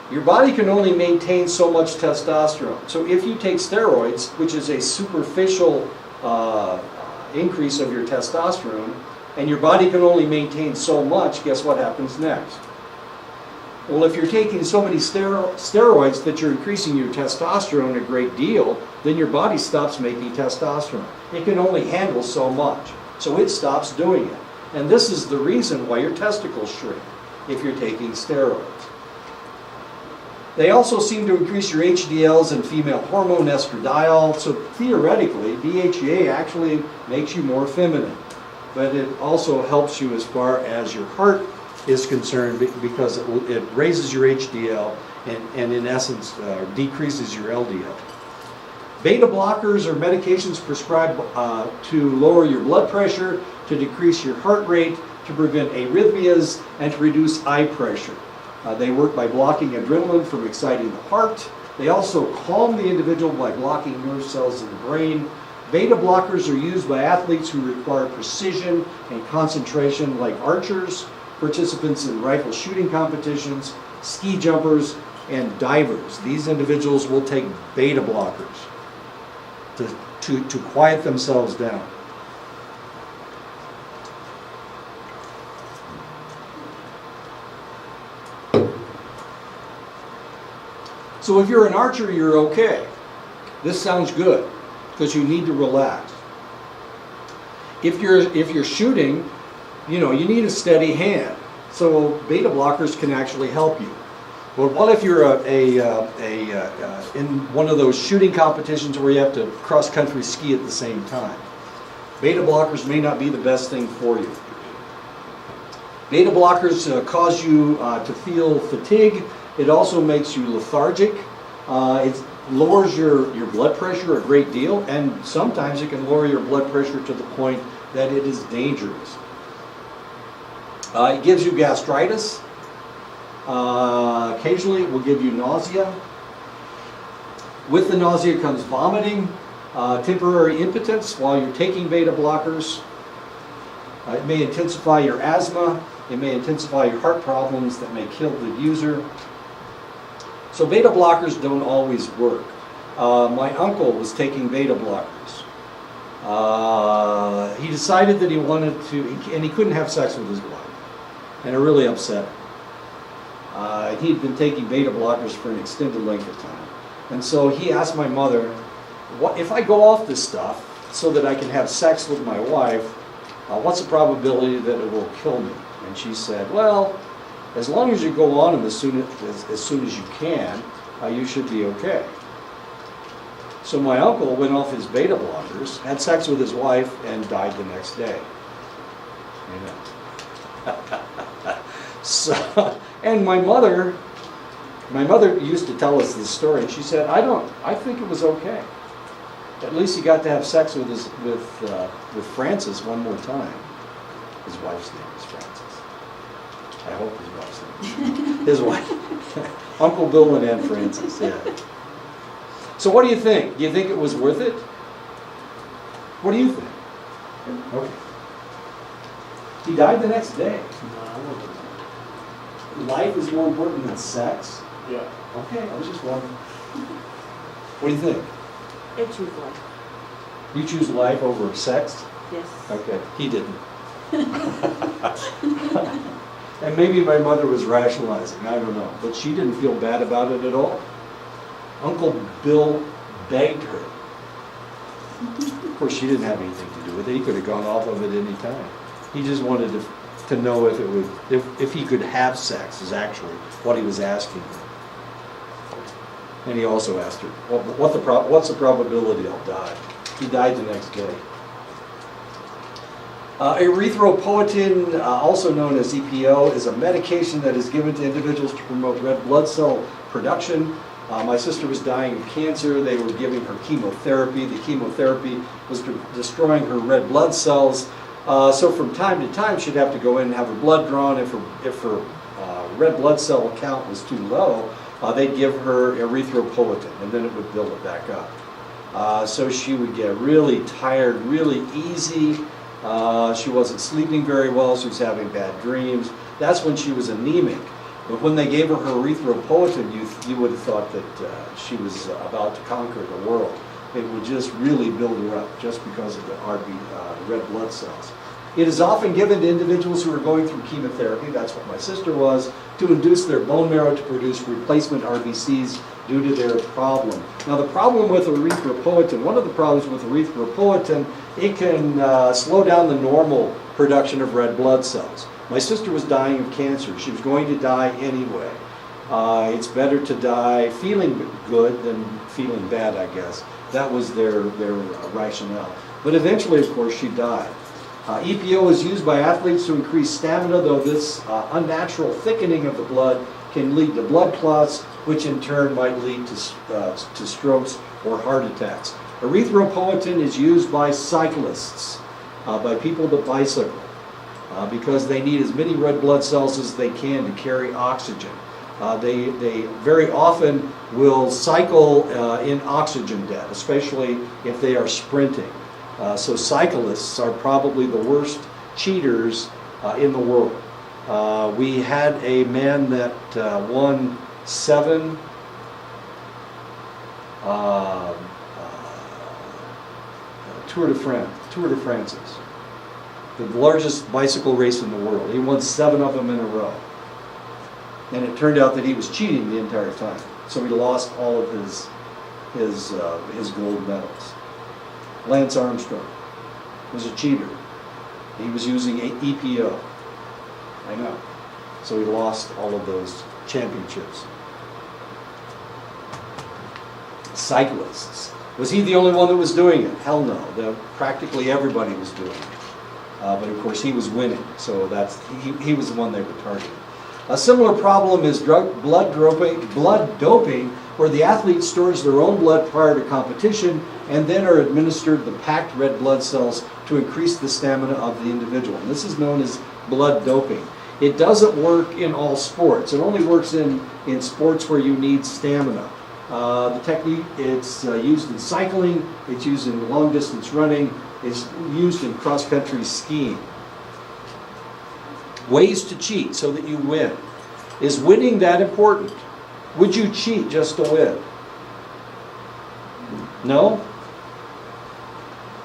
Your body can only maintain so much testosterone. So if you take steroids, which is a superficial increase of your testosterone, and your body can only maintain so much, guess what happens next? Well, if you're taking so many steroids that you're increasing your testosterone a great deal, then your body stops making testosterone. It can only handle so much, so it stops doing it. And this is the reason why your testicles shrink if you're taking steroids. They also seem to increase your HDLs and female hormone estradiol, so theoretically, DHEA actually makes you more feminine. But it also helps you as far as your heart is concerned because it raises your HDL and in essence decreases your LDL. Beta blockers are medications prescribed to lower your blood pressure, to decrease your heart rate, to prevent arrhythmias, and to reduce eye pressure. They work by blocking adrenaline from exciting the heart. They also calm the individual by blocking nerve cells in the brain. Beta blockers are used by athletes who require precision and concentration, like archers, participants in rifle shooting competitions, ski jumpers, and divers. These individuals will take beta blockers to quiet themselves down. So if you're an archer, you're okay. This sounds good because you need to relax. If you're shooting, you need a steady hand. So beta blockers can actually help you. But what if you're in one of those shooting competitions where you have to cross-country ski at the same time? Beta blockers may not be the best thing for you. Beta blockers cause you to feel fatigue. It also makes you lethargic. It lowers your blood pressure a great deal, and sometimes it can lower your blood pressure to the point that it is dangerous. It gives you gastritis. Occasionally it will give you nausea. With the nausea comes vomiting, temporary impotence while you're taking beta blockers. It may intensify your asthma. It may intensify your heart problems that may kill the user. So beta blockers don't always work. My uncle was taking beta blockers. He decided that he wanted to, and he couldn't have sex with his wife. And it really upset him. He'd been taking beta blockers for an extended length of time. And so he asked my mother, if I go off this stuff so that I can have sex with my wife, what's the probability that it will kill me? And she said, well, as long as you go on them as soon as you can, you should be okay. So my uncle went off his beta blockers, had sex with his wife, and died the next day. So, and my mother used to tell us this story, and she said, I think it was okay. At least he got to have sex with Frances one more time. His wife's name is Frances. I hope his wife's name. His wife. Uncle Bill and Aunt Frances, yeah. So what do you think? Do you think it was worth it? What do you think? Okay. He died the next day. Life is more important than sex? Yeah. Okay, I was just wondering. What do you think? I choose life. You choose life over sex? Yes. Okay, he didn't. And maybe my mother was rationalizing, I don't know. But she didn't feel bad about it at all. Uncle Bill begged her. Of course, she didn't have anything to do with it. He could have gone off of it any time. He just wanted to know if he could have sex is actually what he was asking her. And he also asked her, what's the probability I'll die? He died the next day. Erythropoietin, also known as EPO, is a medication that is given to individuals to promote red blood cell production. My sister was dying of cancer. They were giving her chemotherapy. The chemotherapy was destroying her red blood cells. So from time to time, she'd have to go in and have her blood drawn. If her red blood cell count was too low, they'd give her erythropoietin, and then it would build it back up. So she would get really tired, really easy. She wasn't sleeping very well. She was having bad dreams. That's when she was anemic. But when they gave her erythropoietin, you would have thought that she was about to conquer the world. It would just really build her up just because of the red blood cells. It is often given to individuals who are going through chemotherapy, that's what my sister was, to induce their bone marrow to produce replacement RBCs due to their problem. Now the problem with erythropoietin, one of the problems with erythropoietin, it can slow down the normal production of red blood cells. My sister was dying of cancer. She was going to die anyway. It's better to die feeling good than feeling bad, I guess. That was their rationale. But eventually, of course, she died. EPO is used by athletes to increase stamina, though this unnatural thickening of the blood can lead to blood clots, which in turn might lead to strokes or heart attacks. Erythropoietin is used by cyclists, by people that bicycle, because they need as many red blood cells as they can to carry oxygen. They very often will cycle in oxygen debt, especially if they are sprinting. So cyclists are probably the worst cheaters in the world. We had a man that won 7 Tour de France's, the largest bicycle race in the world. He won 7 of them in a row. And it turned out that he was cheating the entire time. So he lost all of his gold medals. Lance Armstrong was a cheater. He was using EPO. I know. So he lost all of those championships. Cyclists. Was he the only one that was doing it? Hell no. Practically everybody was doing it. But of course he was winning, so he was the one they were targeting. A similar problem is blood doping, where the athlete stores their own blood prior to competition and then are administered the packed red blood cells to increase the stamina of the individual. And this is known as blood doping. It doesn't work in all sports. It only works in sports where you need stamina. The technique, it's used in cycling, it's used in long distance running, it's used in cross-country skiing. Ways to cheat so that you win. Is winning that important? Would you cheat just to win? No?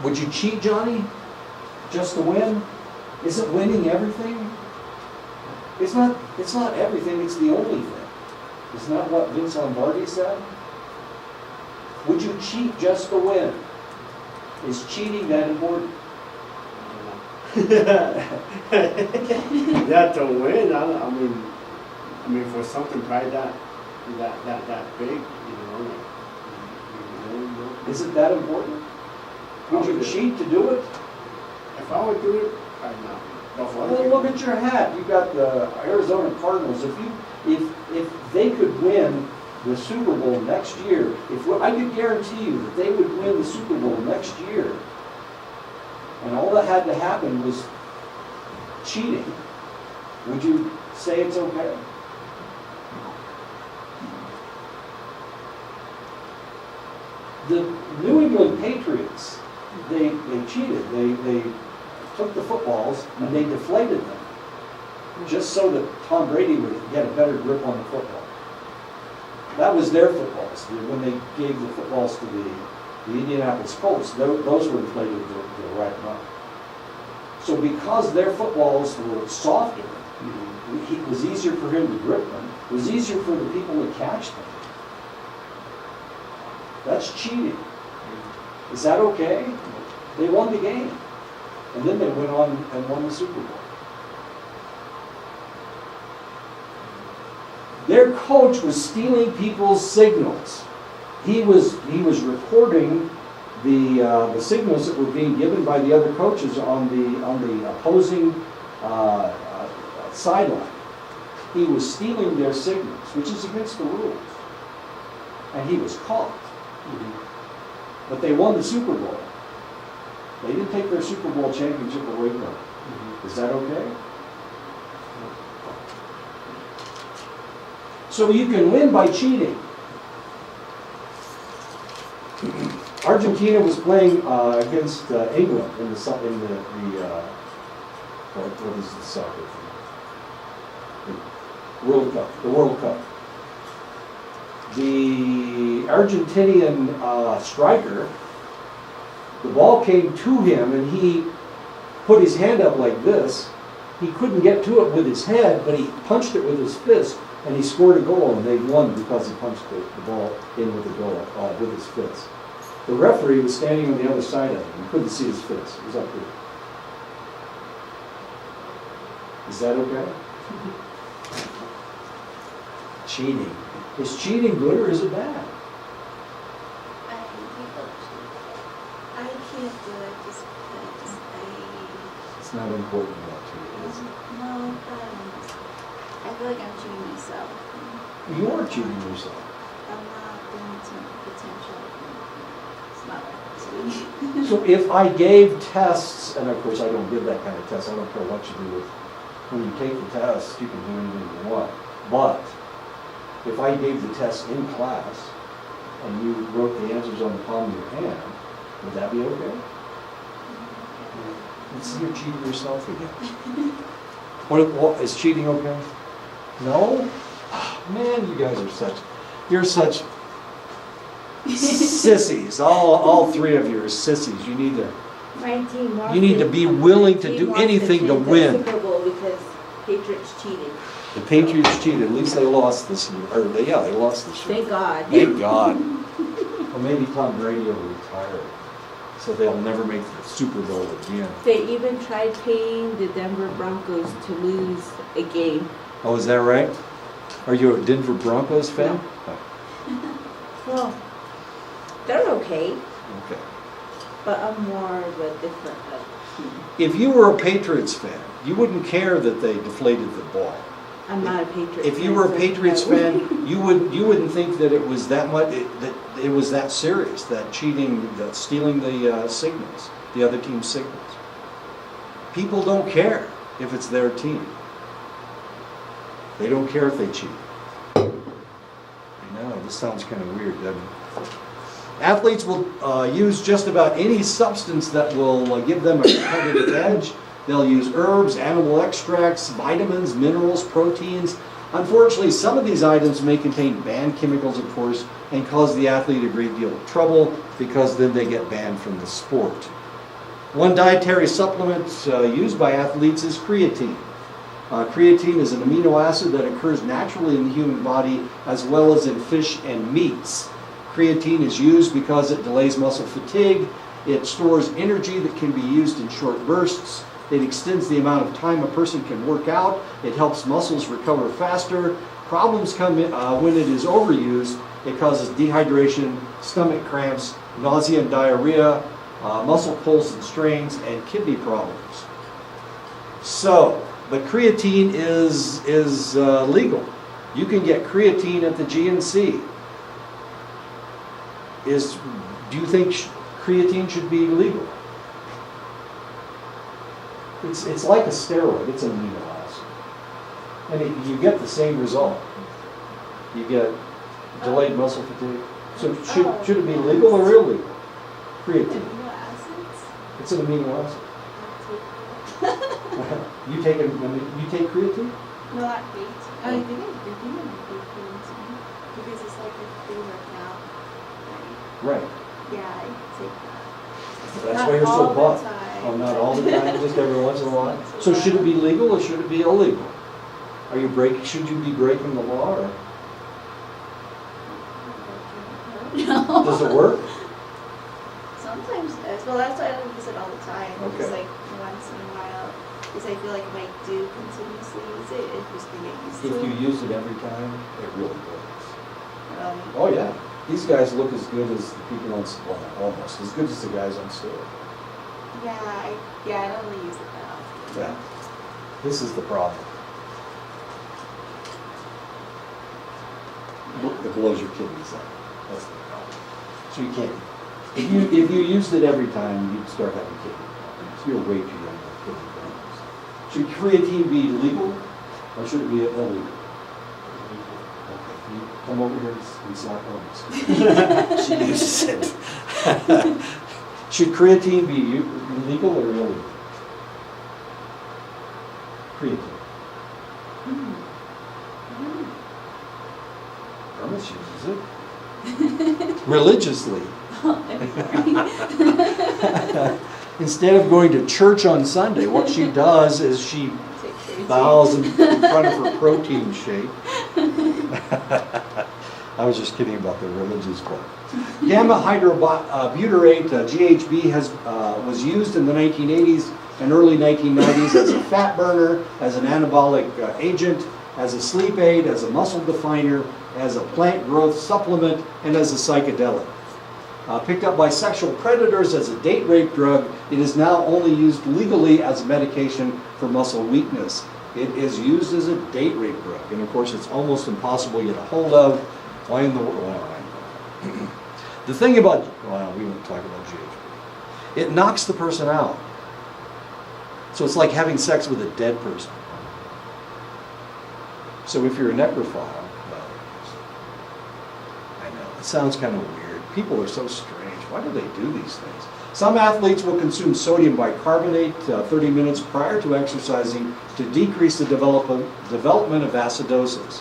Would you cheat, Johnny, just to win? Isn't winning everything? It's not everything, it's the only thing. Isn't that what Vince Lombardi said? Would you cheat just to win? Is cheating that important? Yeah, to win. I mean, for something probably that big, you know. Is it that important? Would you cheat to do it? If I would do it, I'd not. Well, look at your hat. You've got the Arizona Cardinals. If they could win the Super Bowl next year, I could guarantee you that they would win the Super Bowl next year, and all that had to happen was cheating, would you say it's okay? The New England Patriots, they cheated. They took the footballs and they deflated them just so that Tom Brady would get a better grip on the football. That was their footballs. When they gave the footballs to the Indianapolis Colts, those were inflated to the right amount. So because their footballs were softer, it was easier for him to grip them. It was easier for the people to catch them. That's cheating. Is that okay? They won the game. And then they went on and won the Super Bowl. Their coach was stealing people's signals. He was recording the signals that were being given by the other coaches on the opposing sideline. He was stealing their signals, which is against the rules. And he was caught. But they won the Super Bowl. They didn't take their Super Bowl championship away from them. Is that okay? So you can win by cheating. Argentina was playing against England in the what is the soccer thing? The World Cup. The World Cup. The Argentinian striker, the ball came to him and he put his hand up like this. He couldn't get to it with his head, but he punched it with his fist and he scored a goal, and they won because he punched the ball in with the goal with his fist. The referee was standing on the other side of him. He couldn't see his fist. It was up here. Is that okay? Cheating. Is cheating good or is it bad? I can't do it just because It's not important what to do, is it? no, I feel like I'm cheating myself. You are cheating yourself. I'm not doing it to potential. It's not like cheating. So if I gave tests, and of course I don't give that kind of test, I don't care what you do with, when you take the test, you can do anything you want. But if I gave the test in class and you wrote the answers on the palm of your hand, would that be okay? Let's see, you're cheating yourself again. What, is cheating okay? No? Man, you guys are you're such sissies. All three of you are sissies. You need to, My team lost you need to it. be willing My to team do lost the anything to chance at win. Super Bowl because Patriots cheated. The Patriots cheated. At least they lost this year. Or they lost this year. Thank God. Thank God. Well, maybe Tom Brady will retire, so they'll never make the Super Bowl again. They even tried paying the Denver Broncos to lose a game. Oh, is that right? Are you a Denver Broncos fan? Well, they're okay, Okay. but I'm more of a different team. If you were a Patriots fan, you wouldn't care that they deflated the ball. I'm not a Patriots If fan. you were a so Patriots no. fan, you wouldn't think that it was that much, that it was that serious, that cheating, that stealing the signals, the other team's signals. People don't care if it's their team. They don't care if they cheat. I know, this sounds kind of weird, doesn't it? Athletes will use just about any substance that will give them a competitive edge. They'll use herbs, animal extracts, vitamins, minerals, proteins. Unfortunately, some of these items may contain banned chemicals, of course, and cause the athlete a great deal of trouble because then they get banned from the sport. One dietary supplement used by athletes is creatine. Creatine is an amino acid that occurs naturally in the human body as well as in fish and meats. Creatine is used because it delays muscle fatigue. It stores energy that can be used in short bursts. It extends the amount of time a person can work out. It helps muscles recover faster. Problems come in, when it is overused. It causes dehydration, stomach cramps, nausea and diarrhea, muscle pulls and strains, and kidney problems. So, but creatine is legal. You can get creatine at the GNC. Do you think creatine should be legal? It's like a steroid. It's an amino acid, and you get the same result. You get delayed muscle fatigue. So should it be legal or illegal? Creatine. Amino acids? It's an amino acid. You take creatine? No, not creatine. I think I do creatine because it's like a free workout. Right. Yeah, I take that. That's Not why you're so all the buff. time. Oh, not all the time, just every once in a while. So should it be legal or should it be illegal? Should you be breaking the law or No. does it work? Sometimes it does. Well, that's why I don't use it all the time. Okay. Just like once in a while. Because I feel like if I do continuously use it, it's just going to get used If to you it. use it every time, it really works. Um, Oh yeah, these guys look as good as the people on, well, almost as good as the guys on steroids. yeah, I don't really use it that often. Yeah, this is the problem. It blows your kidneys up. That's the problem. So you can't. If you used it every time, you'd start having kidney problems. You're way too young to have kidney problems. Should creatine be legal or should it be illegal? Okay, you come over here and slap on. She uses it. Should creatine be legal or illegal? Creatine. Hermes uses it. Religiously. Instead of going to church on Sunday, what she does is she bows in front of her protein shake. I was just kidding about the religious part. Gamma hydrobutyrate, GHB, was used in the 1980s and early 1990s as a fat burner, as an anabolic agent, as a sleep aid, as a muscle definer, as a plant growth supplement, and as a psychedelic. Picked up by sexual predators as a date rape drug, it is now only used legally as a medication for muscle weakness. It is used as a date rape drug, and of course it's almost impossible to get a hold of. Why in the world? Well, the thing about, well, we won't talk about GHB. It knocks the person out. So it's like having sex with a dead person. So if you're a necrophile, well, I know, it sounds kind of weird. People are so strange. Why do they do these things? Some athletes will consume sodium bicarbonate 30 minutes prior to exercising to decrease the development of acidosis.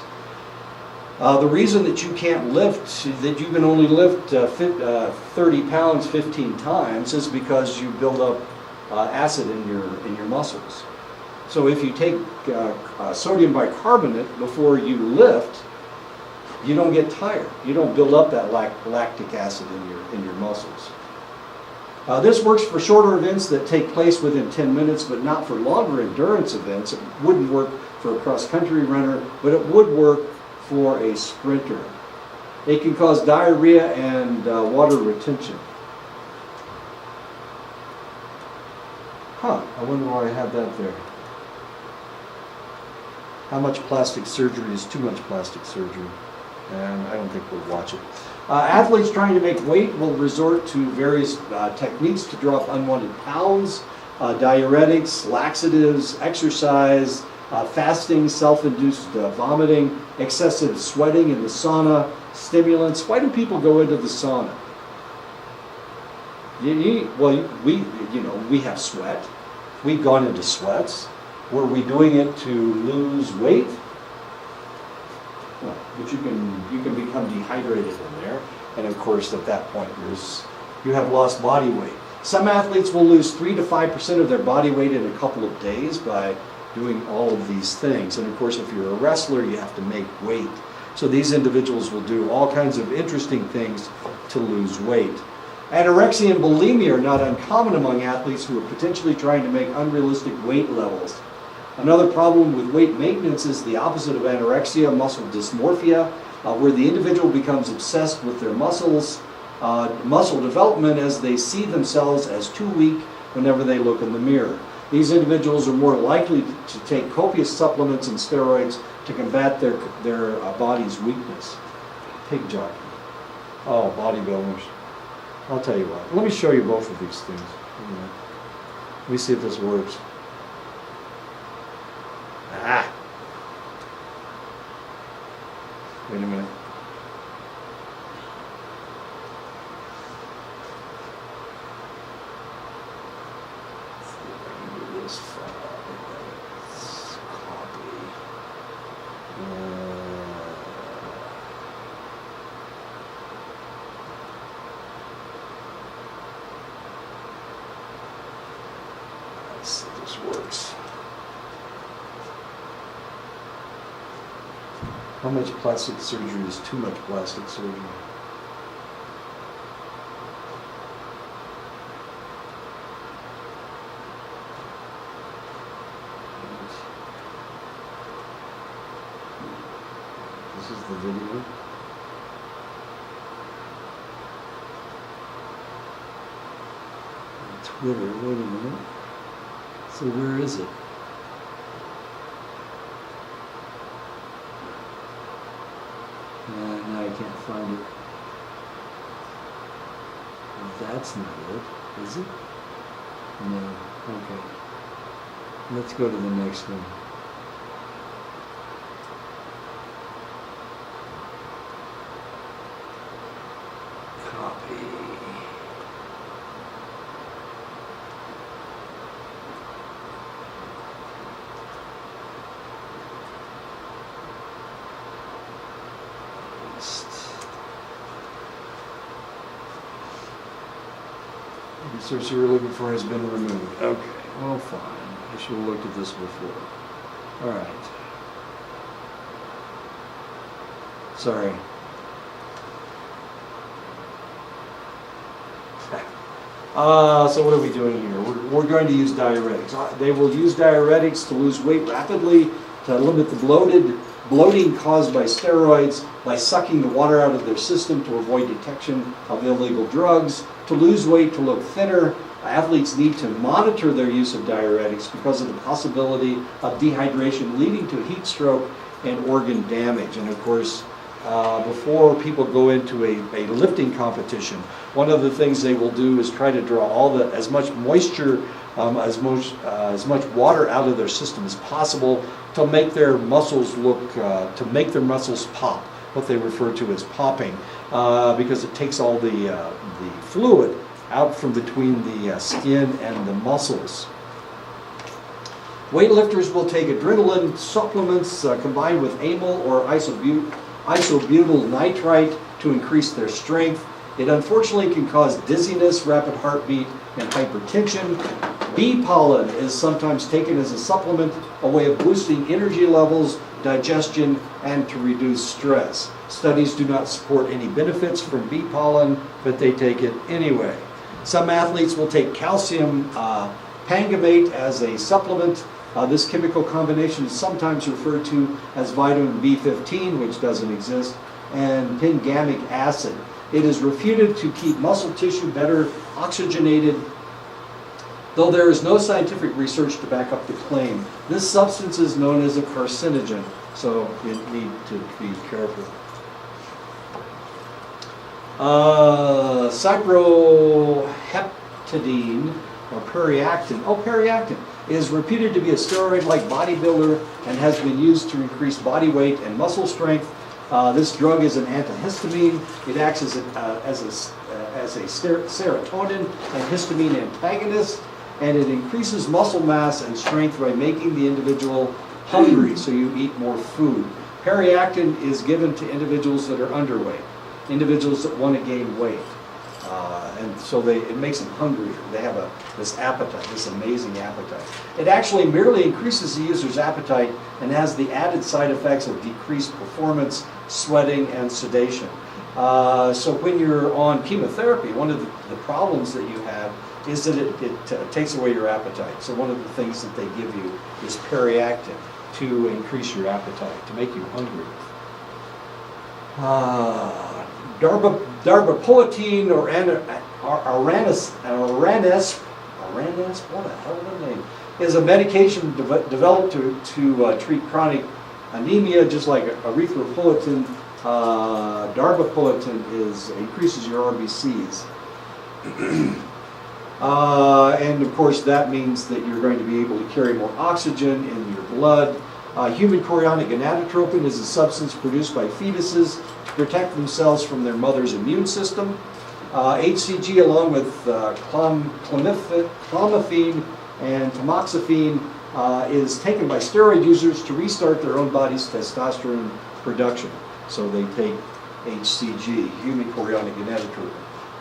The reason that you can't lift, that you can only lift 30 pounds 15 times is because you build up acid in your muscles. So if you take sodium bicarbonate before you lift, you don't get tired. You don't build up that lactic acid in your muscles. This works for shorter events that take place within 10 minutes, but not for longer endurance events. It wouldn't work for a cross-country runner, but it would work for a sprinter. It can cause diarrhea and water retention. I wonder why I have that there. How much plastic surgery is too much plastic surgery? And I don't think we'll watch it. Athletes trying to make weight will resort to various techniques to draw up unwanted pounds, diuretics, laxatives, exercise, fasting, self-induced vomiting, excessive sweating in the sauna, stimulants. Why do people go into the sauna? We have sweat. We've gone into sweats. Were we doing it to lose weight? No, but you can become dehydrated in there, and of course at that point you have lost body weight. Some athletes will lose 3 to 5% of their body weight in a couple of days by doing all of these things. And of course, if you're a wrestler, you have to make weight. So these individuals will do all kinds of interesting things to lose weight. Anorexia and bulimia are not uncommon among athletes who are potentially trying to make unrealistic weight levels. Another problem with weight maintenance is the opposite of anorexia, muscle dysmorphia, where the individual becomes obsessed with their muscle development as they see themselves as too weak whenever they look in the mirror. These individuals are more likely to take copious supplements and steroids to combat their body's weakness. Pig jockey. Oh, bodybuilders. I'll tell you what. Let me show you both of these things. Let me see if this works. Wait a minute. Let's see if I can do this file. Let's copy. Let's see if this works. How much plastic surgery is too much plastic surgery? This is the video. Twitter, wait a minute. So where is it? No, I can't find it. That's not it, is it? No, okay. Let's go to the next one. Copy. The search you were looking for has been removed. Okay, well, fine. I should have looked at this before. All right. Sorry. So what are we doing here? We're going to use diuretics. They will use diuretics to lose weight rapidly, to limit the bloating caused by steroids, by sucking the water out of their system to avoid detection of illegal drugs, to lose weight, to look thinner. Athletes need to monitor their use of diuretics because of the possibility of dehydration leading to heat stroke and organ damage. And of course, before people go into a lifting competition, one of the things they will do is try to draw as much moisture, as much water out of their system as possible to make their muscles to make their muscles pop, what they refer to as popping, because it takes all the fluid out from between the skin and the muscles. Weightlifters will take adrenaline supplements combined with amyl or isobutyl nitrite to increase their strength. It unfortunately can cause dizziness, rapid heartbeat, and hypertension. Bee pollen is sometimes taken as a supplement, a way of boosting energy levels, digestion, and to reduce stress. Studies do not support any benefits from bee pollen, but they take it anyway. Some athletes will take calcium pantomate as a supplement. This chemical combination is sometimes referred to as vitamin B15, which doesn't exist, and pingamic acid. It is reputed to keep muscle tissue better oxygenated, though there is no scientific research to back up the claim. This substance is known as a carcinogen, so you need to be careful. Cyproheptadine, or periactin. Periactin is reputed to be a steroid-like bodybuilder and has been used to increase body weight and muscle strength. This drug is an antihistamine. It acts as a serotonin and histamine antagonist, and it increases muscle mass and strength by making the individual hungry, so you eat more food. Periactin is given to individuals that are underweight, individuals that want to gain weight. And so it makes them hungrier. They have this appetite, this amazing appetite. It actually merely increases the user's appetite and has the added side effects of decreased performance, sweating, and sedation. So when you're on chemotherapy, one of the problems that you have is that it takes away your appetite. So one of the things that they give you is periactin to increase your appetite, to make you hungry. Darbepoetin or Aranes, what the hell is that name? Is a medication developed to treat chronic anemia, just like erythropoietin. Darbepoetin increases your RBCs. And of course that means that you're going to be able to carry more oxygen in your blood. Human chorionic gonadotropin is a substance produced by fetuses to protect themselves from their mother's immune system. HCG, along with clomiphene and tamoxifen, is taken by steroid users to restart their own body's testosterone production. So they take HCG, human chorionic gonadotropin.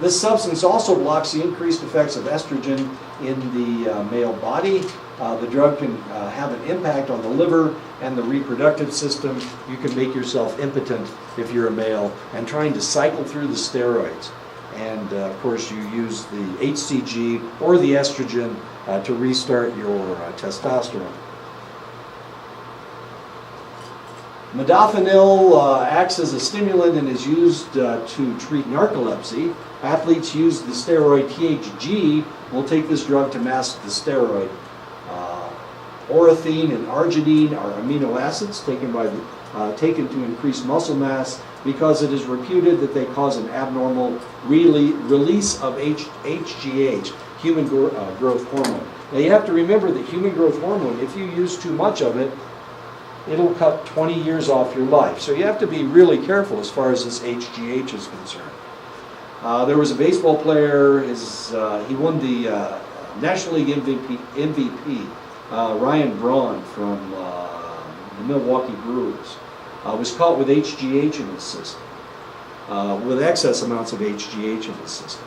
This substance also blocks the increased effects of estrogen in the male body. The drug can have an impact on the liver and the reproductive system. You can make yourself impotent if you're a male and trying to cycle through the steroids. And of course you use the HCG or the estrogen to restart your testosterone. Modafinil acts as a stimulant and is used to treat narcolepsy. Athletes use the steroid THG will take this drug to mask the steroid. Orethine and arginine are amino acids taken to increase muscle mass because it is reputed that they cause an abnormal release of HGH, human growth hormone. Now you have to remember that human growth hormone, if you use too much of it, it'll cut 20 years off your life. So you have to be really careful as far as this HGH is concerned. There was a baseball player, he won the National League MVP, Ryan Braun from the Milwaukee Brewers, was caught with HGH in his system, with excess amounts of HGH in his system.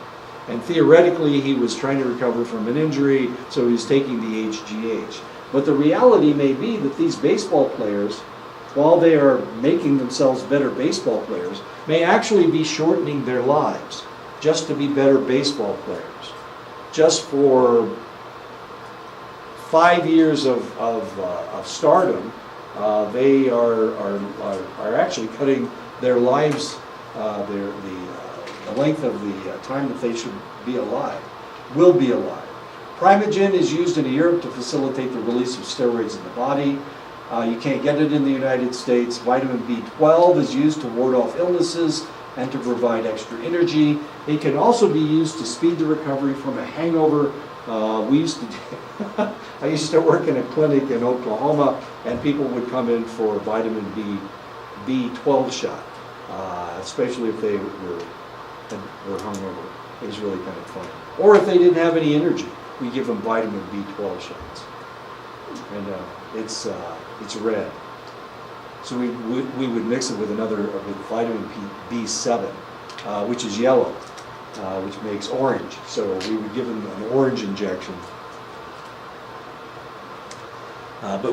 And theoretically, he was trying to recover from an injury, so he was taking the HGH. But the reality may be that these baseball players, while they are making themselves better baseball players, may actually be shortening their lives just to be better baseball players. Just for 5 years of stardom, they are actually cutting their lives, the length of the time that they should be alive, will be alive. Primegen is used in Europe to facilitate the release of steroids in the body. You can't get it in the United States. Vitamin B12 is used to ward off illnesses and to provide extra energy. It can also be used to speed the recovery from a hangover. I used to work in a clinic in Oklahoma, and people would come in for a vitamin B12 shot, especially if they were hungover. It was really kind of fun. Or if they didn't have any energy, we give them vitamin B12 shots. And it's red. So we would mix it with with vitamin B7, which is yellow, which makes orange. So we would give them an orange injection. But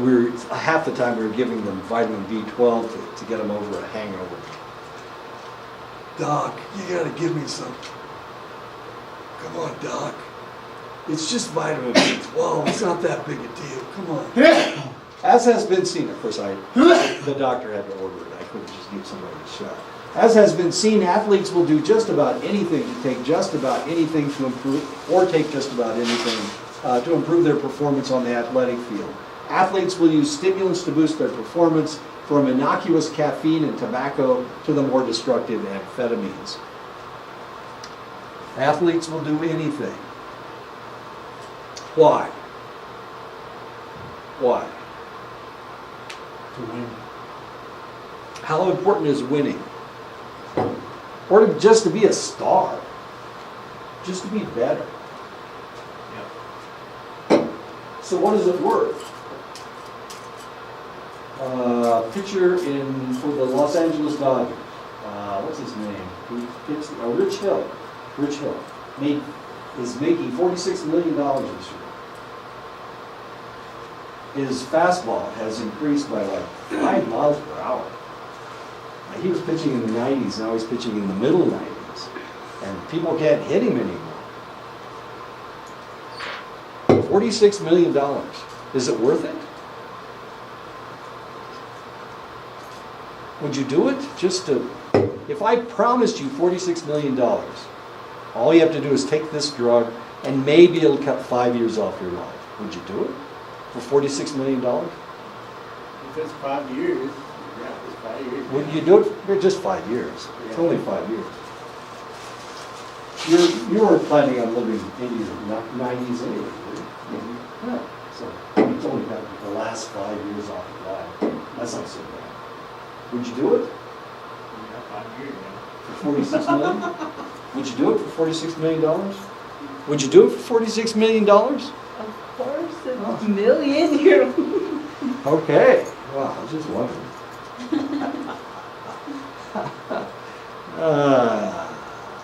half the time we were giving them vitamin B12 to get them over a hangover. Doc, you gotta give me some. Come on, Doc. It's just vitamin B12. It's not that big a deal. Come on. As has been seen, of course, the doctor had to order it. I couldn't just give somebody a shot. As has been seen, athletes will do just about anything to take just about anything to improve, or take just about anything to improve their performance on the athletic field. Athletes will use stimulants to boost their performance, from innocuous caffeine and tobacco to the more destructive amphetamines. Athletes will do anything. Why? Why? To win. How important is winning? Or just to be a star? Just to be better? Yep. So what is it worth? Pitcher for the Los Angeles Dodgers. What's his name? Rich Hill. Rich Hill is making $46 million this year. His fastball has increased by like 5 miles per hour. He was pitching in the 90s, now he's pitching in the middle 90s. And people can't hit him anymore. $46 million. Is it worth it? Would you do it? If I promised you $46 million, all you have to do is take this drug and maybe it'll cut 5 years off your life. Would you do it for $46 million? If it's 5 years, yeah, it's 5 years. Would you do it for just 5 years? It's only 5 years. You were planning on living into your 90s anyway, were you? Yeah. So it's only got the last 5 years off your life. That's not so bad. Would you do it? Yeah, 5 years, yeah. For $46 million? Would you do it for $46 million? Would you do it for $46 million? Of course, a million. You're Okay. Well, I was just wondering.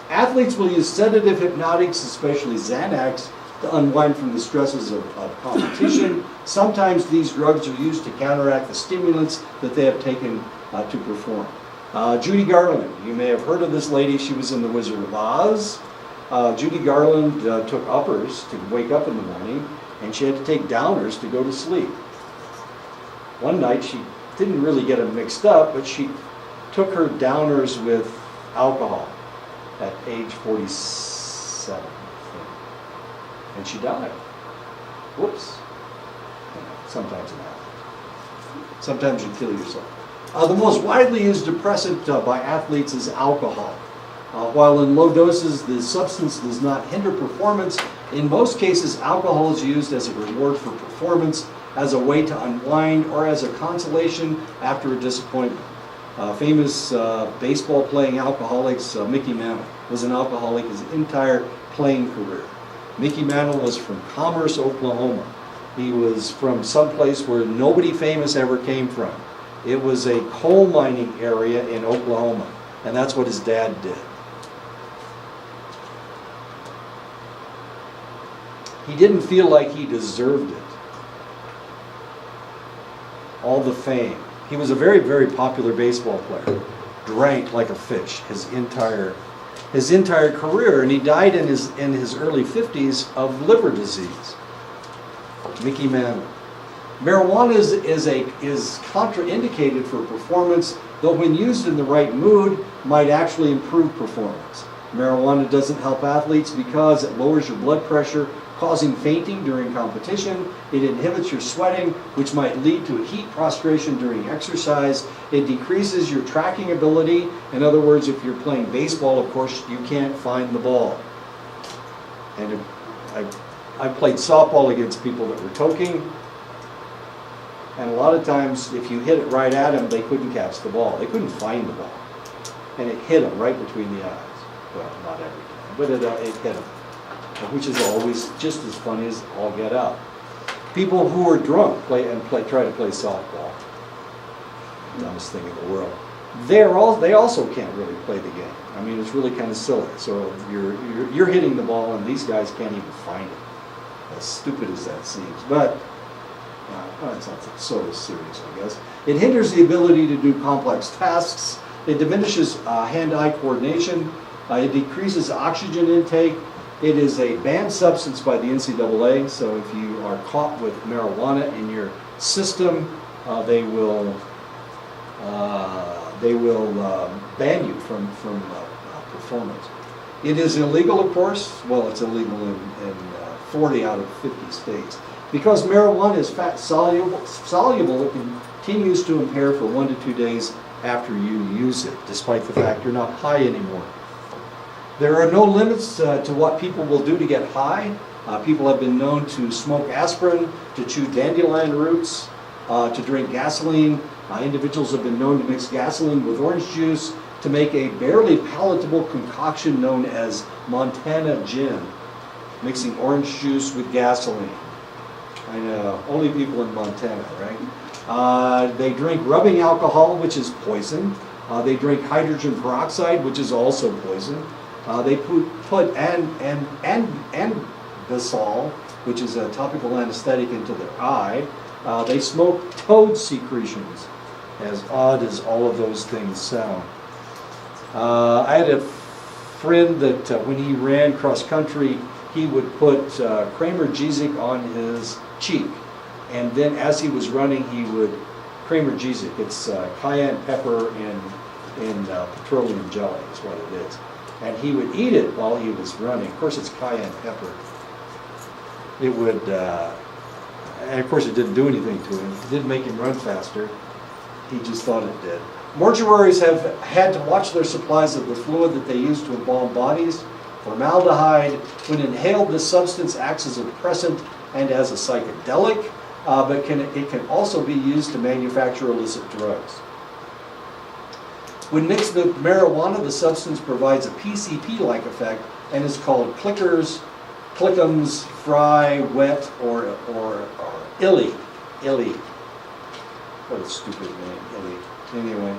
Athletes will use sedative hypnotics, especially Xanax, to unwind from the stresses of competition. Sometimes these drugs are used to counteract the stimulants that they have taken to perform. Judy Garland, you may have heard of this lady. She was in The Wizard of Oz. Judy Garland took uppers to wake up in the morning, and she had to take downers to go to sleep. One night she didn't really get them mixed up, but she took her downers with alcohol at age 47, I think. And she died. Whoops. Sometimes it happens. Sometimes you kill yourself. The most widely used depressant by athletes is alcohol. While in low doses, the substance does not hinder performance, in most cases, alcohol is used as a reward for performance, as a way to unwind, or as a consolation after a disappointment. Famous baseball playing alcoholics, Mickey Mantle, was an alcoholic his entire playing career. Mickey Mantle was from Commerce, Oklahoma. He was from someplace where nobody famous ever came from. It was a coal mining area in Oklahoma, and that's what his dad did. He didn't feel like he deserved it. All the fame. He was a very, very popular baseball player. Drank like a fish his entire career, and he died in his early 50s of liver disease. Mickey Mantle. Marijuana is contraindicated for performance, though when used in the right mood, might actually improve performance. Marijuana doesn't help athletes because it lowers your blood pressure, causing fainting during competition. It inhibits your sweating, which might lead to a heat prostration during exercise. It decreases your tracking ability. In other words, if you're playing baseball, of course, you can't find the ball. And I played softball against people that were toking, and a lot of times, if you hit it right at them, they couldn't catch the ball. They couldn't find the ball. And it hit them right between the eyes. Well, not every time, but it hit them, which is always just as funny as all get out. People who are drunk try to play softball. Dumbest thing in the world. They also can't really play the game. I mean, it's really kind of silly. So you're hitting the ball, and these guys can't even find it. As stupid as that seems, but it's not so serious, I guess. It hinders the ability to do complex tasks. It diminishes hand-eye coordination. It decreases oxygen intake. It is a banned substance by the NCAA, so if you are caught with marijuana in your system, they will ban you from performance. It is illegal, of course. Well, it's illegal in 40 out of 50 states. Because marijuana is fat soluble, it continues to impair for 1 to 2 days after you use it, despite the fact you're not high anymore. There are no limits to what people will do to get high. People have been known to smoke aspirin, to chew dandelion roots, to drink gasoline. Individuals have been known to mix gasoline with orange juice to make a barely palatable concoction known as Montana gin, mixing orange juice with gasoline. I know, only people in Montana, right? They drink rubbing alcohol, which is poison. They drink hydrogen peroxide, which is also poison. They put Anbesol, which is a topical anesthetic, into their eye. They smoke toad secretions, as odd as all of those things sound. I had a friend that when he ran cross country, he would put Kramer Jezik on his cheek, and then as he was running, he would Kramer Jezik. It's cayenne pepper in petroleum jelly is what it is, and he would eat it while he was running. Of course, it's cayenne pepper. It would, and of course, it didn't do anything to him. It didn't make him run faster. He just thought it did. Mortuaries have had to watch their supplies of the fluid that they use to embalm bodies. Formaldehyde, when inhaled, this substance acts as a depressant and as a psychedelic, but it can also be used to manufacture illicit drugs. When mixed with marijuana, the substance provides a PCP-like effect and is called clickums, fry, wet, or illy. Illy. What a stupid name, illy. Anyway,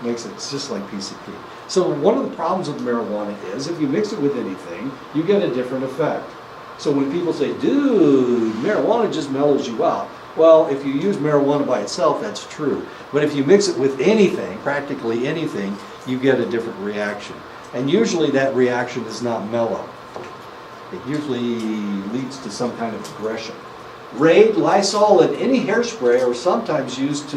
makes it just like PCP. So one of the problems with marijuana is if you mix it with anything, you get a different effect. So when people say, dude, marijuana just mellows you out. Well, if you use marijuana by itself, that's true. But if you mix it with anything, practically anything, you get a different reaction. And usually that reaction is not mellow. It usually leads to some kind of aggression. Raid, Lysol, and any hairspray are sometimes used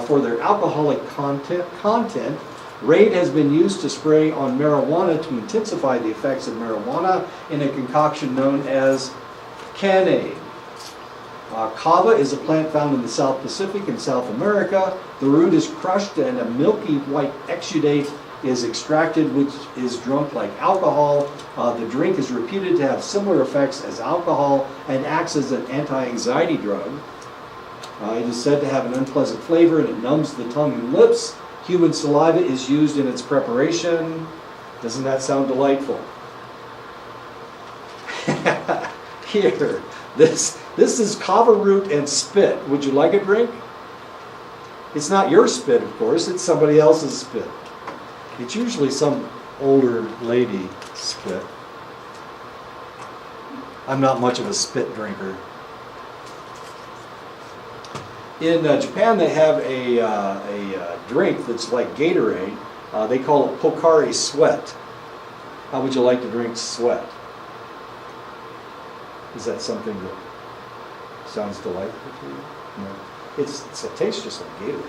for their alcoholic content. Raid has been used to spray on marijuana to intensify the effects of marijuana in a concoction known as Canade. Kava is a plant found in the South Pacific and South America. The root is crushed and a milky white exudate is extracted, which is drunk like alcohol. The drink is reputed to have similar effects as alcohol and acts as an anti-anxiety drug. It is said to have an unpleasant flavor and it numbs the tongue and lips. Human saliva is used in its preparation. Doesn't that sound delightful? Here, this is kava root and spit. Would you like a drink? It's not your spit, of course. It's somebody else's spit. It's usually some older lady spit. I'm not much of a spit drinker. In Japan, they have a drink that's like Gatorade. They call it Pocari Sweat. How would you like to drink sweat? Is that something that sounds delightful to you? No. It tastes just like Gatorade.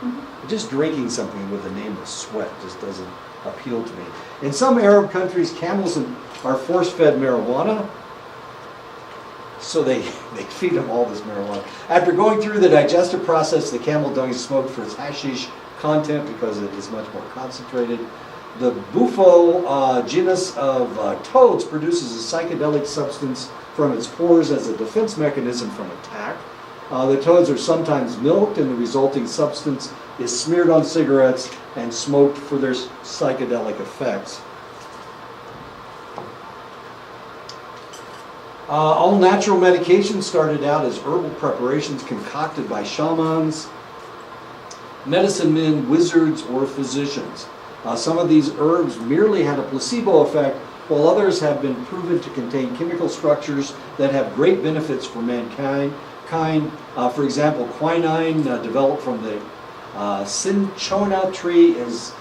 Mm-hmm. Just drinking something with the name of sweat just doesn't appeal to me. In some Arab countries, camels are force-fed marijuana. So they feed them all this marijuana. After going through the digestive process, the camel dung is smoked for its hashish content because it is much more concentrated. The bufo genus of toads produces a psychedelic substance from its pores as a defense mechanism from attack. The toads are sometimes milked, and the resulting substance is smeared on cigarettes and smoked for their psychedelic effects. All natural medications started out as herbal preparations concocted by shamans, medicine men, wizards, or physicians. Some of these herbs merely had a placebo effect, while others have been proven to contain chemical structures that have great benefits for mankind. For example, quinine, developed from the cinchona tree, is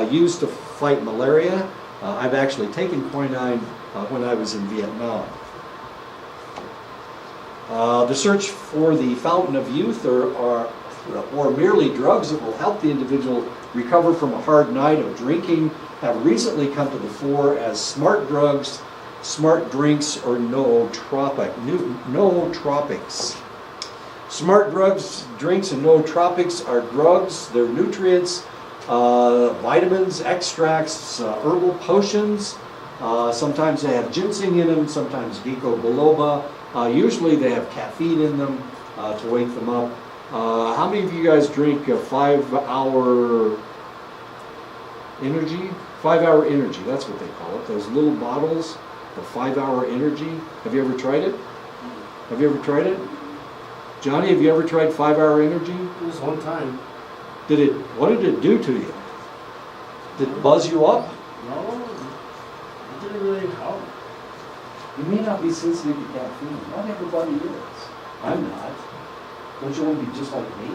used to fight malaria. I've actually taken quinine when I was in Vietnam. The search for the fountain of youth or merely drugs that will help the individual recover from a hard night of drinking have recently come to the fore as smart drugs, smart drinks, or nootropics. Smart drugs, drinks, and nootropics are drugs. They're nutrients, vitamins, extracts, herbal potions. Sometimes they have ginseng in them, sometimes ginkgo biloba. Usually they have caffeine in them to wake them up. How many of you guys drink a 5-hour energy? 5-hour energy, that's what they call it. Those little bottles of 5-hour energy. Have you ever tried it? Have you ever tried it? Johnny, have you ever tried 5-hour energy? It was one time. What did it do to you? Did it buzz you up? No, it didn't really help. You may not be sensitive to caffeine. Not everybody is. I'm not. Don't you want to be just like me?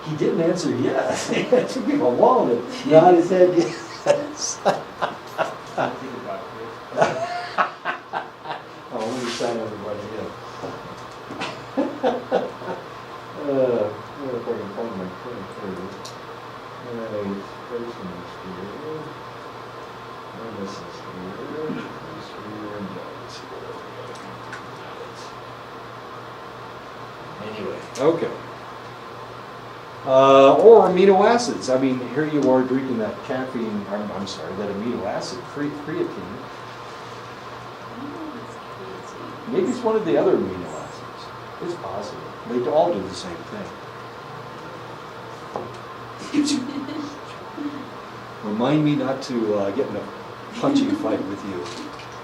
He didn't answer yes. It took him a while to nod his head yes. I think about it. Oh, let me sign everybody in. If I can find my pen first. Alright, first one is here. And this is here. This here, and that's here. Anyway, okay. Or amino acids. I mean, here you are drinking that caffeine, I'm sorry, that amino acid, creatine. Maybe it's one of the other amino acids. It's possible. They all do the same thing. Remind me not to get in a punching fight with you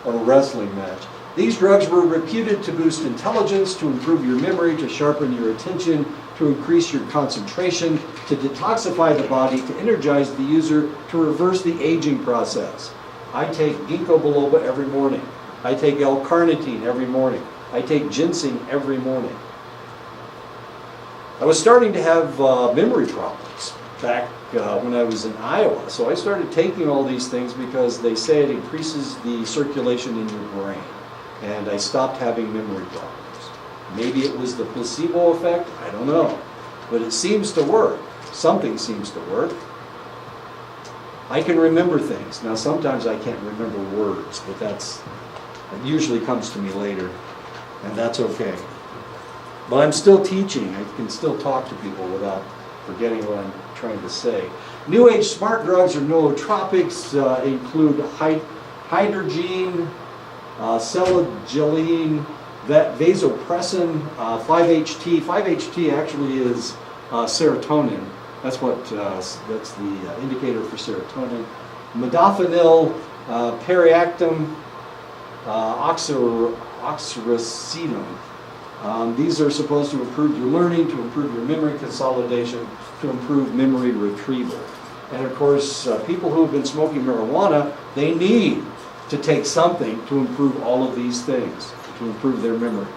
or a wrestling match. These drugs were reputed to boost intelligence, to improve your memory, to sharpen your attention, to increase your concentration, to detoxify the body, to energize the user, to reverse the aging process. I take ginkgo biloba every morning. I take L-carnitine every morning. I take ginseng every morning. I was starting to have memory problems back when I was in Iowa, so I started taking all these things because they say it increases the circulation in your brain, and I stopped having memory problems. Maybe it was the placebo effect, I don't know, but it seems to work. Something seems to work. I can remember things. Now sometimes I can't remember words, but it usually comes to me later, and that's okay. But I'm still teaching. I can still talk to people without forgetting what I'm trying to say. New Age smart drugs or nootropics include hydrogen, selagelene, vasopressin, 5-HT. 5-HT actually is serotonin. That's that's the indicator for serotonin. Modafinil, periactum, oxyracetam. These are supposed to improve your learning, to improve your memory consolidation, to improve memory retrieval. And of course, people who have been smoking marijuana, they need to take something to improve all of these things, to improve their memory.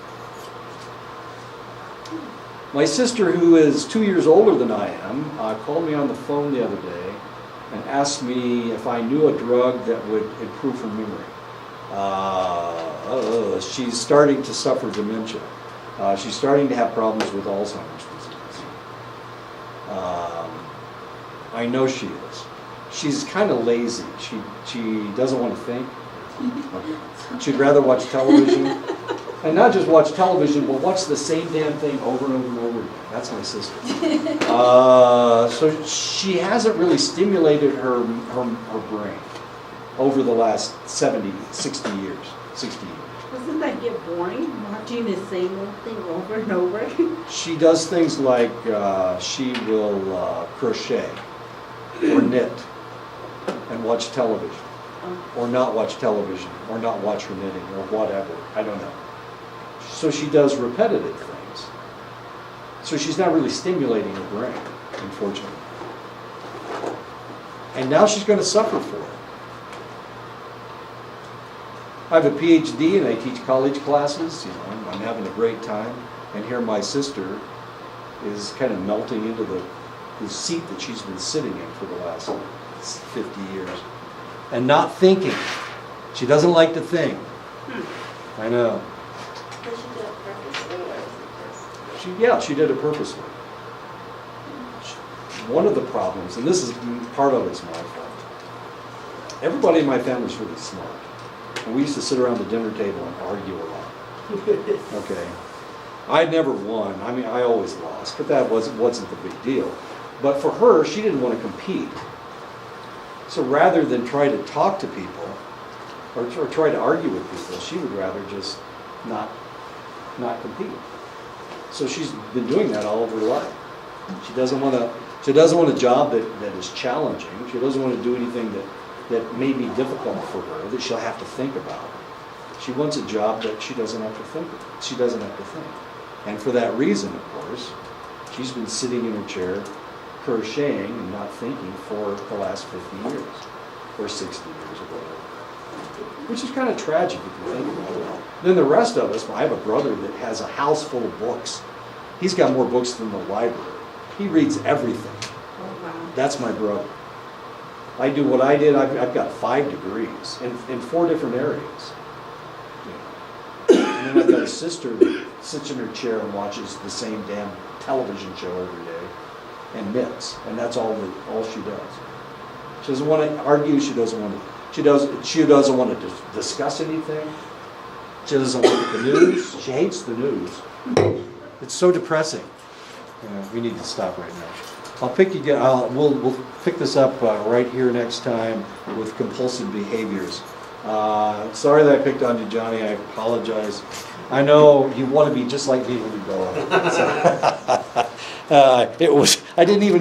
My sister, who is 2 years older than I am, called me on the phone the other day and asked me if I knew a drug that would improve her memory. She's starting to suffer dementia. She's starting to have problems with Alzheimer's disease. I know she is. She's kind of lazy. She doesn't want to think. She'd rather watch television. And not just watch television, but watch the same damn thing over and over and over again. That's my sister. So she hasn't really stimulated her brain over the last 60 years. Doesn't that get boring, watching the same old thing over and over? She does things like she will crochet or knit. and watch television, or not watch television, or not watch her knitting, or whatever. I don't know. So she does repetitive things. So she's not really stimulating her brain, unfortunately. And now she's going to suffer for it. I have a PhD and I teach college classes. You know, I'm having a great time. And here my sister is kind of melting into the seat that she's been sitting in for the last 50 years. And not thinking. She doesn't like to think. I know. Does she do it purposely, or is it just? She did it purposely. One of the problems, and this is part of it's my fault. Everybody in my family is really smart. And we used to sit around the dinner table and argue a lot. Okay. I never won. I mean, I always lost, but that wasn't the big deal. But for her, she didn't want to compete. So rather than try to talk to people or try to argue with people, she would rather just not compete. So she's been doing that all of her life. She doesn't want a job that is challenging. She doesn't want to do anything that may be difficult for her, that she'll have to think about. She wants a job that she doesn't have to think about. She doesn't have to think. And for that reason, of course, she's been sitting in her chair, crocheting and not thinking for the last 50 years, or 60 years or whatever. Which is kind of tragic if you think about it. Then the rest of us, I have a brother that has a house full of books. He's got more books than the library. He reads everything. Oh, wow. That's my brother. I do what I did. I've got 5 degrees in 4 different areas. And then I've got a sister that sits in her chair and watches the same damn television show every day and knits, and that's all she does. She doesn't want to argue. She doesn't want to discuss anything. She doesn't look at the news. She hates the news. It's so depressing. We need to stop right now. We'll pick this up right here next time with compulsive behaviors. Sorry that I picked on you, Johnny. I apologize. I know you want to be just like me when you grow up. I didn't even need